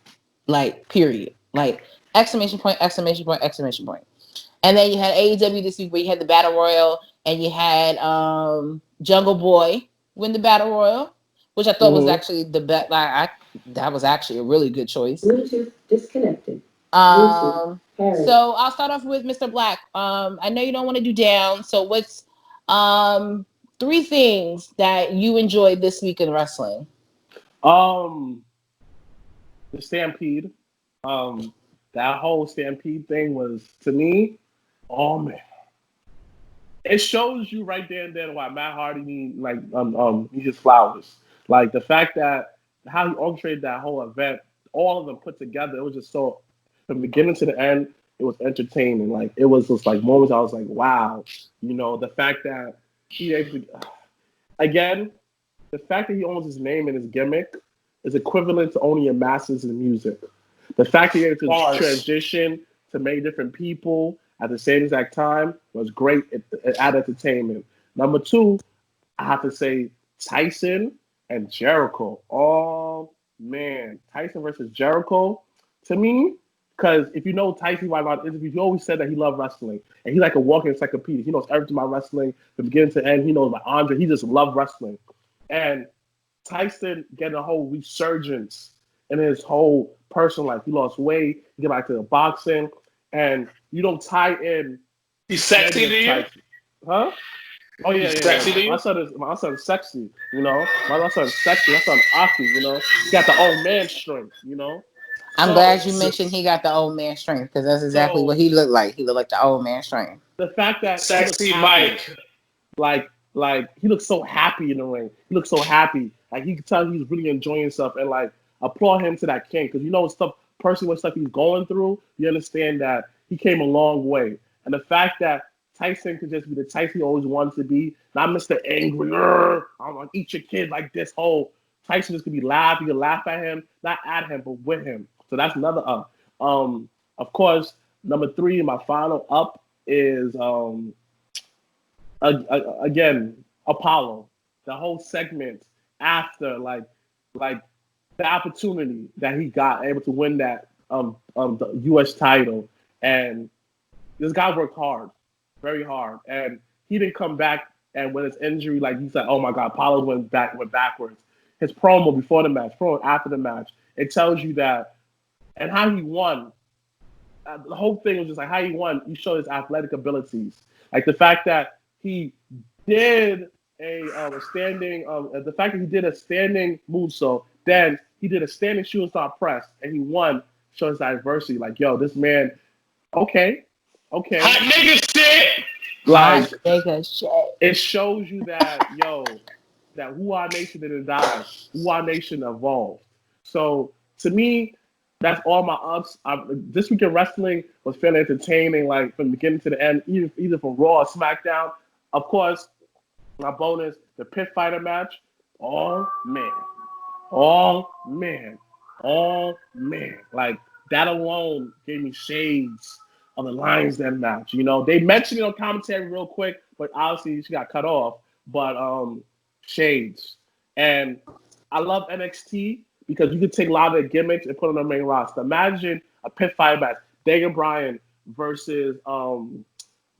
Like, period. Like, exclamation point, exclamation point, exclamation point. And then you had AEW this week where you had the Battle Royal and you had Jungle Boy win the Battle Royal, which I thought was actually the best. That was actually a really good choice. Bluetooth disconnected. So I'll start off with Mr. Black. I know you don't want to do down. So what's 3 things that you enjoyed this week in wrestling? The Stampede. That whole Stampede thing was, to me, oh man. It shows you right there and then why Matt Hardy needs his flowers. Like the fact that how he orchestrated that whole event, all of them put together, it was just so, from beginning to the end, it was entertaining. Like it was just like moments I was like, wow. You know, the fact that he actually, again, the fact that he owns his name and his gimmick is equivalent to owning your masters in music. The fact that he had to transition to many different people at the same exact time was great at entertainment. Number 2, I have to say Tyson and Jericho. Oh, man. Tyson versus Jericho, to me, because if you know Tyson, by a lot of interviews, he always said that he loved wrestling. And he's like a walking encyclopedia. He knows everything about wrestling from beginning to end. He knows about Andre. He just loved wrestling. And Tyson getting a whole resurgence in his whole personal life. He lost weight. He get back to the boxing. And you don't tie in. He's sexy to you? Huh? Oh, yeah, yeah. Sexy to you? My son's sexy, you know? My son's sexy. My son's Aki, you know? He got the old man strength, you know? I'm glad you mentioned he got the old man strength because that's exactly what he looked like. He looked like the old man strength. The fact that sexy Mike, like he looks so happy in the ring. He looks so happy. Like he could tell he's really enjoying himself, and like applaud him to that king because you know stuff personally what stuff he's going through. You understand that he came a long way, and the fact that Tyson could just be the Tyson he always wanted to be, not Mr. Angry. I'm gonna eat your kid like this. Whole Tyson just could be laugh. You can laugh at him, not at him, but with him. So that's another up. Of course, number 3, my final up is again Apollo. The whole segment after like the opportunity that he got able to win that the U.S. title, and this guy worked hard, very hard, and he didn't come back. And when his injury, like he said, oh my God, Apollo went backwards. His promo before the match, promo after the match, it tells you that. And how he won, the whole thing was just like how he won. He showed his athletic abilities, like the fact that he did a standing, the fact that he did a standing moonsault, then he did a standing shooting star press, and he won. Shows diversity. Like yo, this man, okay, hot nigga shit. Like nigga shit. It shows you that that Who Our Nation didn't die. Who Our Nation evolved. So to me, that's all my ups. This week in wrestling was fairly entertaining, like from the beginning to the end, either from Raw or SmackDown. Of course, my bonus, the pit fighter match. Oh man. Like that alone gave me shades of the Lions Den match. You know, they mentioned it on commentary real quick, but obviously she got cut off. But shades. And I love NXT because you can take a lot of their gimmicks and put on the main roster. Imagine a pit fight match, Daniel Bryan versus Daniel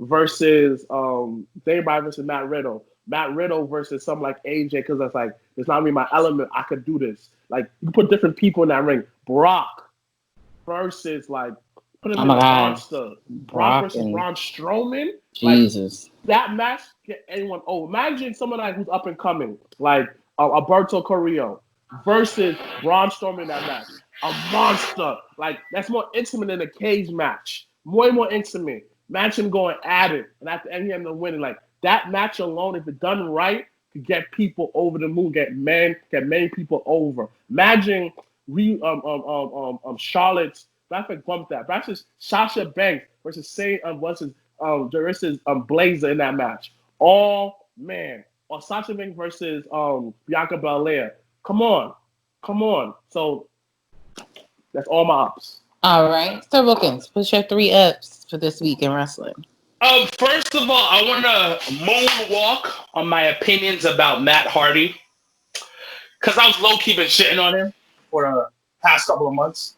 Bryan versus Matt Riddle. Matt Riddle versus something like AJ, because that's like, it's not really my element. I could do this. Like, you put different people in that ring. Brock versus, like, put him in a monster. Brock versus Braun Strowman. Jesus. Like, that match get anyone over. Imagine someone like who's up and coming, like Alberto Carrillo versus Braun Strowman in that match. A monster. Like, that's more intimate than a cage match. More and more intimate. Match him going at it. And at the end, he ended up winning. Like, that match alone, if it's done right, could get people over the moon, get many people over. Imagine Charlotte's, I think bump that. Versus Sasha Banks versus Blazer in that match. Oh man. Or Sasha Banks versus Bianca Belair. Come on. So that's all my ups. All right. So Wilkins, what's your 3 ups for this week in wrestling? First of all, I want to moonwalk on my opinions about Matt Hardy. Because I was low-key been shitting on him for the past couple of months.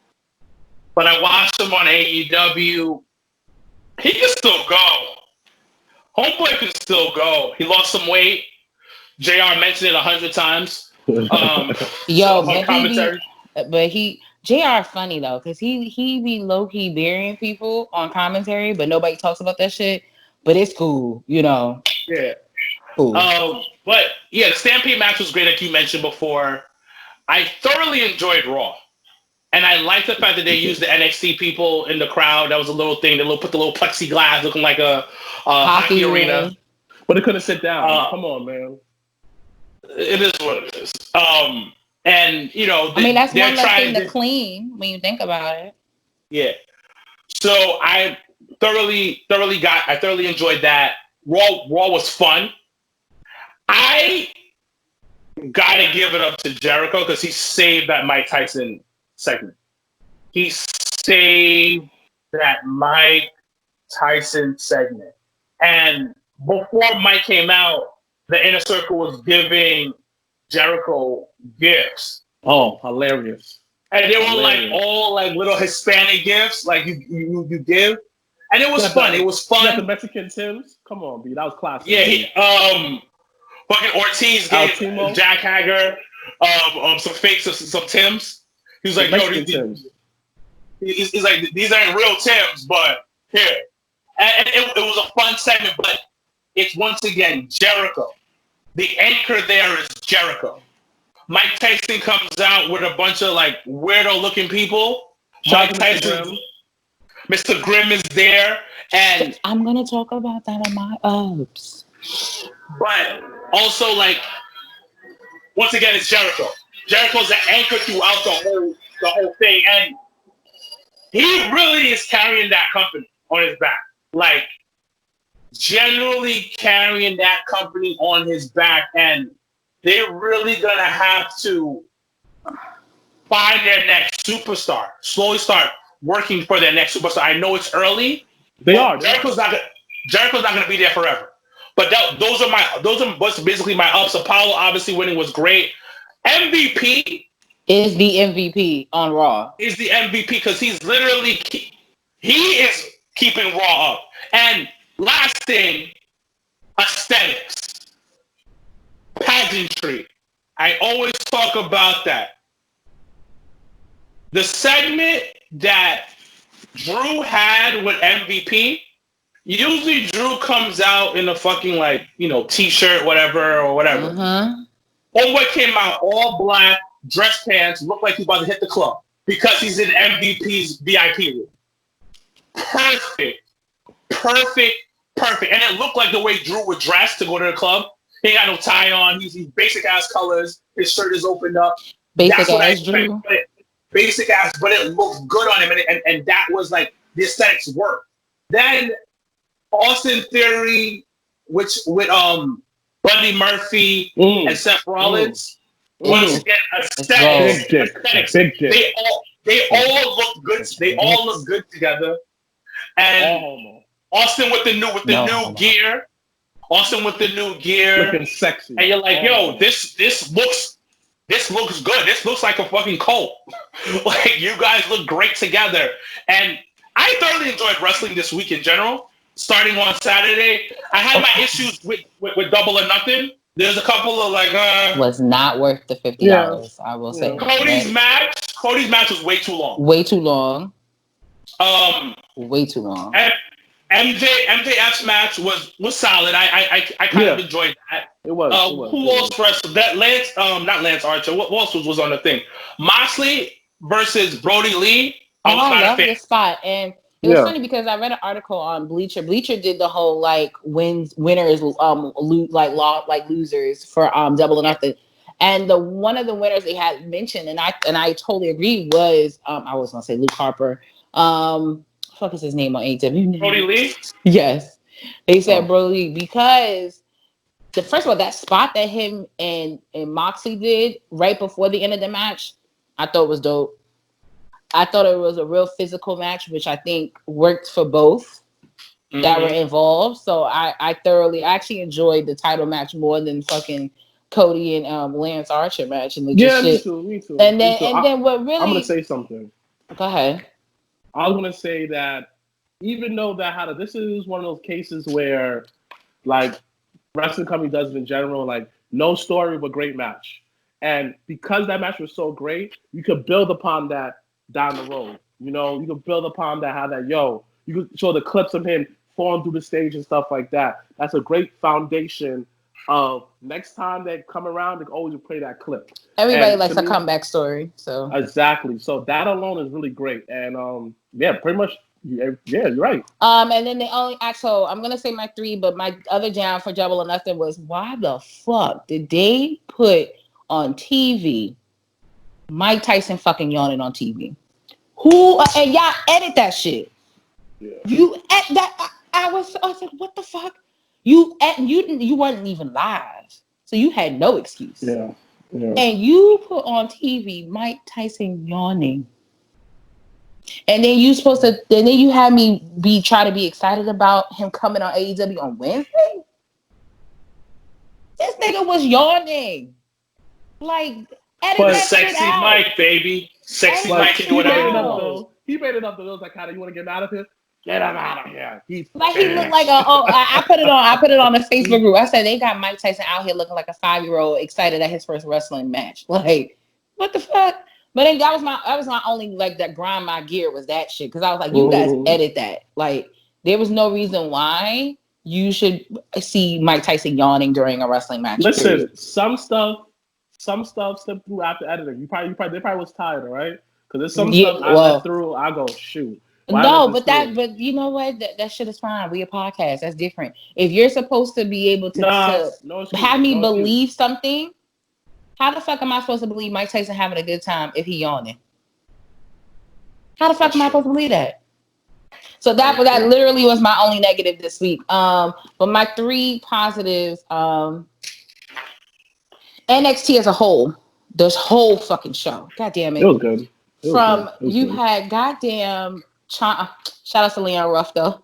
But I watched him on AEW. He can still go. Homeboy can still go. He lost some weight. JR mentioned it 100 times. JR funny though, because he be low-key burying people on commentary, but nobody talks about that shit. But it's cool, you know. Yeah. Cool. But yeah, the Stampede match was great, like you mentioned before. I thoroughly enjoyed Raw. And I like the fact that they used the NXT people in the crowd. That was a little thing. They put the little plexiglass looking like a hockey arena. But they couldn't sit down. Come on, man. It is what it is. And, you know... that's one less thing to clean when you think about it. Yeah. So I thoroughly enjoyed that. Raw was fun. I gotta give it up to Jericho because he saved that Mike Tyson segment. He saved that Mike Tyson segment. And before Mike came out, the Inner Circle was giving Jericho gifts. Oh, hilarious. And they were like all like little Hispanic gifts, like you give. And it was fun. It was fun. The Mexican Tims? Come on, B. That was classic. Yeah, fucking Ortiz gave Jack Hager some fakes of some Tims. He was like, yo, he's like, these ain't real Tims, but here. And it was a fun segment, but it's once again Jericho. The anchor there is Jericho. Mike Tyson comes out with a bunch of like weirdo looking people. Mike Tyson, Mr. Grimm is there, and I'm gonna talk about that on my ups. But also, like, once again, it's Jericho. Jericho's the anchor throughout the whole thing, and he really is carrying that company on his back. Like, generally carrying that company on his back, and they're really gonna have to find their next superstar. Slowly start working for their next superstar. I know it's early. Jericho's not gonna be there forever. But those are basically my ups. Apollo obviously winning was great. MVP is the MVP on Raw. Is the MVP because he's literally he is keeping Raw up. And last thing, aesthetics, pageantry. I always talk about that. The segment that Drew had with MVP. Usually Drew comes out in a fucking like, t-shirt, whatever. Homeboy came out all black, dress pants, looked like he's about to hit the club because he's in MVP's VIP room. Perfect. And it looked like the way Drew would dress to go to the club. He ain't got no tie on. He's basic ass colors. His shirt is opened up. Basic ass Drew. Basic ass, but it looked good on him. And that was like the aesthetics work. Then Austin Theory, with Buddy Murphy and Seth Rollins. Once again, aesthetics. They all look good. They all look good together. And Austin with the new gear. Austin with the new gear, looking sexy. And you're like, yo, this looks good. This looks like a fucking cult. Like, you guys look great together. And I thoroughly enjoyed wrestling this week in general. Starting on Saturday, I had my issues with Double or Nothing. There's a couple of like was not worth the $50. I will say. Cody's match was way too long. Way too long. MJF's match was solid. I kind of enjoyed that. It was. Who else wrestled? That Lance, not Lance Archer. What else was on the thing? Moxley versus Brody Lee. I love this spot, and it was funny because I read an article on Bleacher. Bleacher did the whole like winners losers for Double or Nothing, and one of the winners they had mentioned, and I totally agree was I was gonna say Luke Harper. Fuck is his name on AEW? Brody Lee? Yes. They said Brody Lee because first of all, that spot that him and Moxley did right before the end of the match, I thought was dope. I thought it was a real physical match, which I think worked for both that were involved. So I actually enjoyed the title match more than fucking Cody and Lance Archer match. And me too. And then what really? I'm gonna say something. Go ahead. I was gonna say that even though this is one of those cases where, like, wrestling company does it in general, like, no story but great match. And because that match was so great, you could build upon that down the road. You know, you could build upon that, you could show the clips of him falling through the stage and stuff like that. That's a great foundation of next time they come around, they can always play that clip. Everybody likes a comeback story. So exactly. So that alone is really great. And pretty much. Yeah, you're right. And then they only so I'm gonna say my 3, but my other jam for Double or Nothing was, why the fuck did they put on TV Mike Tyson fucking yawning on TV? Who and y'all edit that shit? Yeah. You at that? I was like, what the fuck? You weren't even live, so you had no excuse. Yeah. And you put on TV Mike Tyson yawning. And then you had me try to be excited about him coming on AEW on Wednesday. This nigga was yawning. Like, edit that sexy shit out. Mike, baby. Sexy Mike can do whatever he wants. He made it up to those like, how do you want to get him out of here? Get him out of here. He looked like I put it on the Facebook group. I said they got Mike Tyson out here looking like a 5-year-old excited at his first wrestling match. Like, what the fuck? But then that was my only, like, that grind my gear was that shit. Because I was like, you guys edit that. Like, there was no reason why you should see Mike Tyson yawning during a wrestling match. Listen, period. some stuff slipped through after editing. They probably was tired, all right? Because there's some stuff I let through. I go, shoot. But you know what? That shit is fine. We a podcast. That's different. If you're supposed to be able to have me believe something, how the fuck am I supposed to believe Mike Tyson having a good time if he yawning? How the fuck am I supposed to believe that? So that literally was my only negative this week. But my 3 positives, NXT as a whole, this whole fucking show. God damn it. It was good. Had goddamn shout out to Leon Ruff though,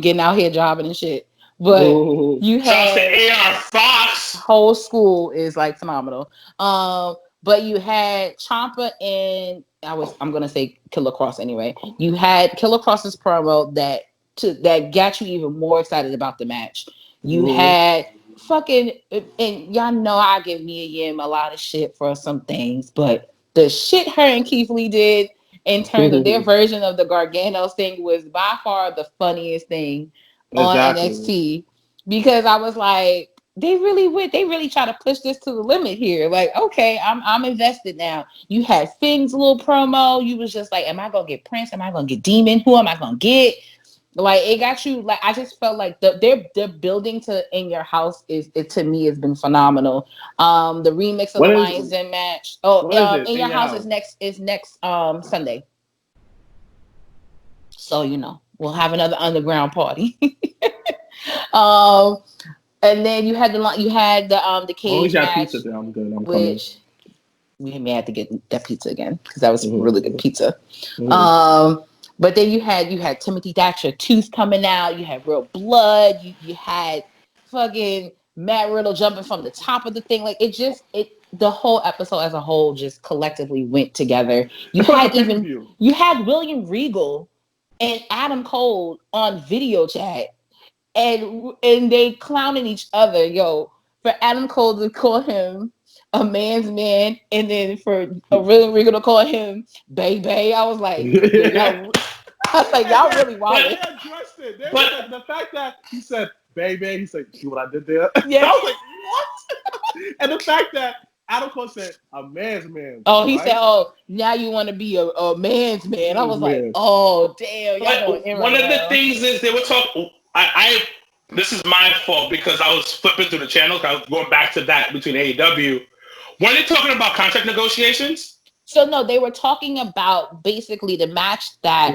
getting out here jobbing and shit. But you had AR Fox. Whole school is like phenomenal. But you had Ciampa and I'm gonna say Killer Cross anyway. You had Killer Cross's promo that got you even more excited about the match. You had fucking, and y'all know I give Mia Yim a lot of shit for some things, but the shit her and Keith Lee did in terms of their version of the Gargano thing was by far the funniest thing on NXT, because I was like, they really try to push this to the limit here. Like, okay, I'm invested now. You had Finn's little promo. You was just like, am I gonna get Prince? Am I gonna get Demon? Who am I gonna get? Like, it got you. Like, I just felt like they're building to In Your House to me has been phenomenal. The remix of the Lions Den match. In Your House is next Sunday. So we'll have another underground party. And then you had the cage match. Pizza there. I'm good. Which we may have to get that pizza again because that was really good pizza. But then you had Timothy Thatcher tooth coming out. You had real blood. You had fucking Matt Riddle jumping from the top of the thing. Like, the whole episode as a whole just collectively went together. You had William Regal and Adam Cole on video chat, and they clowning each other. For Adam Cole to call him a man's man, and then for William Regal to call him Baby, I was like, y'all really wild. They addressed it. But the fact that he said Baby, he said, see what I did there? Yeah. I was like, what? And the fact that Adam Cole said a man's man. Oh, he said, "Oh, now you want to be a man's man." I was like, "Oh, damn!" One of the things is they were talking. This is my fault because I was flipping through the channels. I was going back to that between AEW. Weren't they talking about contract negotiations? So no, they were talking about basically the match that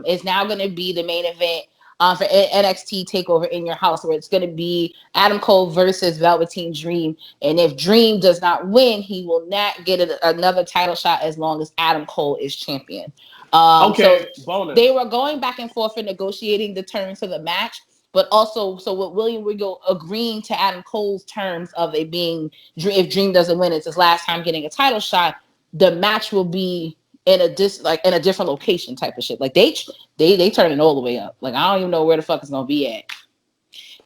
is now going to be the main event for NXT Takeover in Your House, where it's going to be Adam Cole versus Velveteen Dream. And if Dream does not win, he will not get another title shot as long as Adam Cole is champion. So bonus. they were going back and forth and negotiating the terms of the match, but also so with William Regal agreeing to Adam Cole's terms of it being, if Dream doesn't win, it's his last time getting a title shot. The match will be in a different location type of shit. Like they turn it all the way up. Like I don't even know where the fuck it's gonna be at.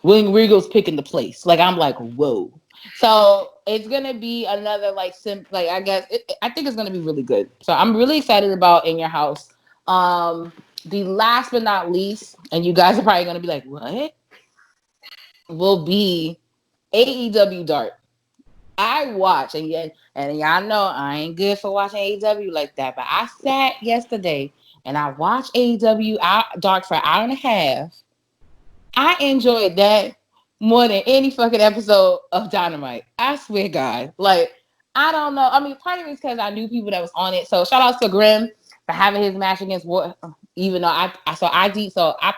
William Regal's picking the place. Like I'm like, whoa. So it's gonna be another I think it's gonna be really good. So I'm really excited about In Your House. The last but not least, and you guys are probably gonna be like, what? Will be AEW Dark. I watch, and y'all know I ain't good for watching AEW like that, but I sat yesterday and I watched AEW Dark for an hour and a half. I enjoyed that more than any fucking episode of Dynamite. I swear, God. Like, I don't know. I mean, part of it is because I knew people that was on it. So shout out to Grim for having his match against War. Even though I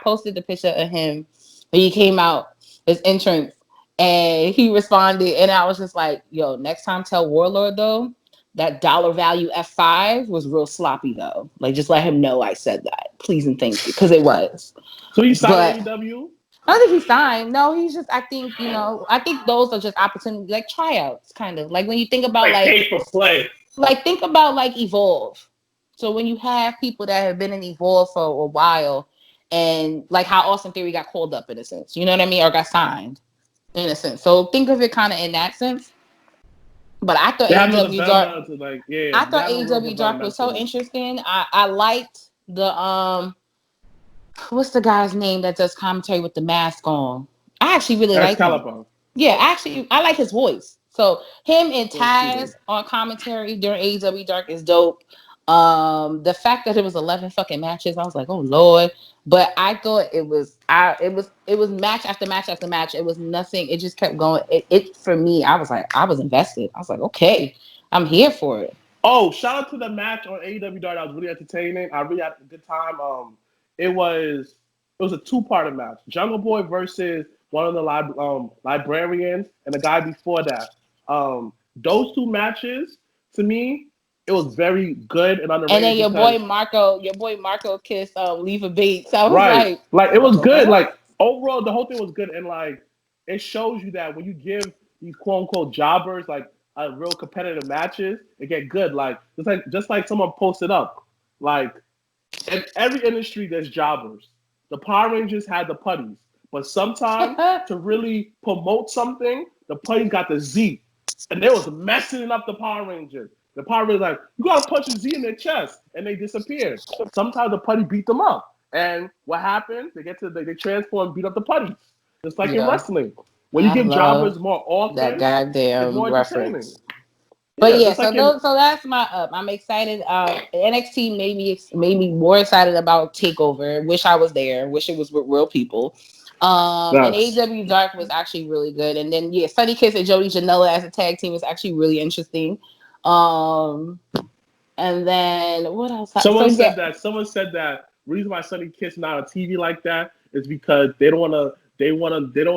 posted the picture of him when he came out, his entrance. And he responded, and I was just like, yo, next time tell Warlord, though, that dollar value F5 was real sloppy, though. Like, just let him know I said that. Please and thank you, because it was. So he signed AEW? I don't think he signed. No, he's just, I think those are just opportunities, like tryouts, kind of. Like, when you think about, like pay for play. Like, think about, like, Evolve. So when you have people that have been in Evolve for a while, and, like, how Austin Theory got called up, in a sense. You know what I mean? Or got signed. In a sense, so think of it kind of in that sense. But I thought AEW Dark, AEW Dark was so interesting. I liked the what's the guy's name that does commentary with the mask on? I actually really like him. Yeah, actually, I like his voice. So him and Taz on commentary during AEW Dark is dope. The fact that it was 11 fucking matches, I was like, oh Lord. But I thought it was match after match after match. It was nothing. It just kept going. It for me, I was invested. I was like, okay, I'm here for it. Oh, shout out to the match on AEW Dark. That was really entertaining. I really had a good time. It was a 2-part match. Jungle Boy versus one of the librarians and the guy before that. Those 2 matches, to me, it was very good and underrated. And then your boy Marco kissed Leva Bates. I was like it was good. Like overall, the whole thing was good, and like it shows you that when you give these quote unquote jobbers like a real competitive matches, it get good. Like just like someone posted up, like in every industry there's jobbers. The Power Rangers had the putties, but sometimes to really promote something, the putties got the Z, and they was messing up the Power Rangers. The Power Rangers like, you gotta punch a Z in their chest, and they disappeared. Sometimes the putty beat them up, and what happened? They transform, beat up the putties. Just like in wrestling, when you give jobbers more offense, that goddamn it's more reference. But so that's my up. I'm excited. NXT made me more excited about Takeover. Wish I was there. Wish it was with real people. And AEW Dark was actually really good. And then Sunny Kiss and Jody Janela as a tag team was actually really interesting. And then what else? Someone said that reason why Sunny Kiss not on TV like that is because they don't want to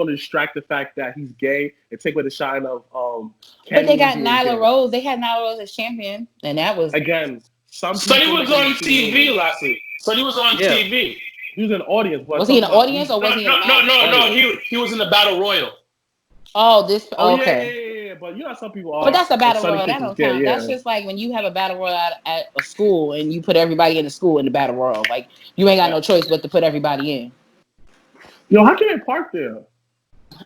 distract the fact that he's gay and take away the shine of But they got Nyla Rose. They had Nyla Rose as champion, and that was again. Sunny was on TV last week. Sunny was on TV. He was in the audience. Was he in the audience or was he in the match? No. He was in the Battle Royal. Oh, this okay. Yeah. But you know some people are. But that's a battle royal. That don't count. That's just like when you have a battle royal at a school and you put everybody in the school in the battle royal. Like you ain't got no choice but to put everybody in. Yo, how can they park there?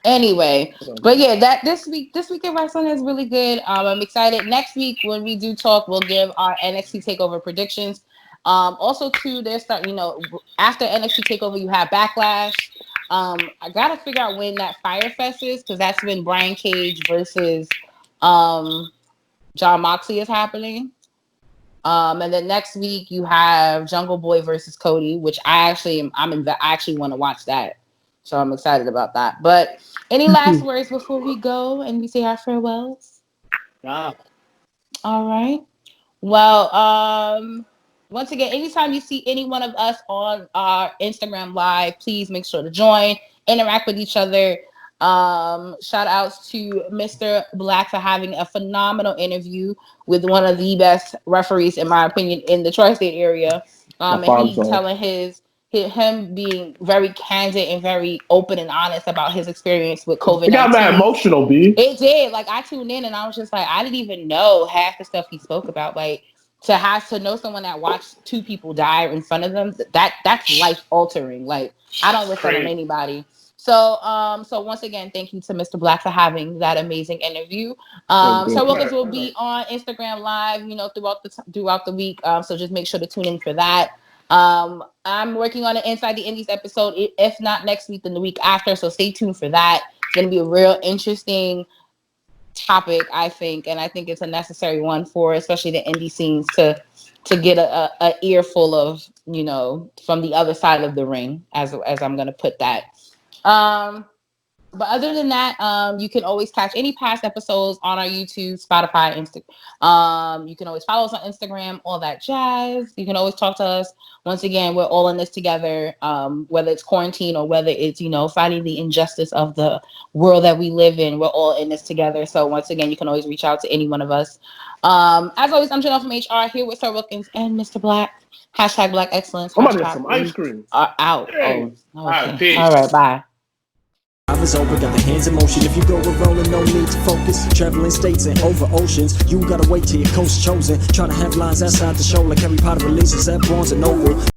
Anyway, but yeah, that this week in wrestling is really good. I'm excited. Next week when we do talk, we'll give our NXT Takeover predictions. Also too, there's after NXT Takeover you have Backlash. I gotta figure out when that Fire Fest is because that's when Brian Cage versus John Moxley is happening. And then next week you have Jungle Boy versus Cody, which I actually want to watch that. So I'm excited about that. But any last words before we go and we say our farewells? Yeah. All right. Well, once again, anytime you see any one of us on our Instagram live, please make sure to join, interact with each other. Shout outs to Mr. Black for having a phenomenal interview with one of the best referees, in my opinion, in the tri-state area. And he telling him being very candid and very open and honest about his experience with COVID-19. It got mad emotional, B. It did. Like, I tuned in and I was just like, I didn't even know half the stuff he spoke about. Like, to have to know someone that watched two people die in front of them, that's life altering. Like, I don't wish that on anybody. So once again, thank you to Mr. Black for having that amazing interview. So Wilkins will be on Instagram Live, throughout the week. So just make sure to tune in for that. I'm working on an Inside the Indies episode, if not next week, then the week after. So stay tuned for that. It's going to be a real interesting topic, I think, and I think it's a necessary one for especially the indie scenes to get a earful of, from the other side of the ring, as I'm going to put that. But other than that, you can always catch any past episodes on our YouTube, Spotify, Instagram. You can always follow us on Instagram, all that jazz. You can always talk to us. Once again, we're all in this together, whether it's quarantine or whether it's, fighting the injustice of the world that we live in. We're all in this together. So once again, you can always reach out to any one of us. As always, I'm Janelle from HR, here with Sir Wilkins and Mr. Black. Hashtag Black Excellence. I'm gonna get some ice cream. Out. Hey. Oh, okay. All right, bye. I was over, got the hands in motion. If you go with rolling, no need to focus. Traveling states and over oceans, you gotta wait till your coast chosen. Try to have lines outside the show like Harry Potter releases at Barnes and Noble.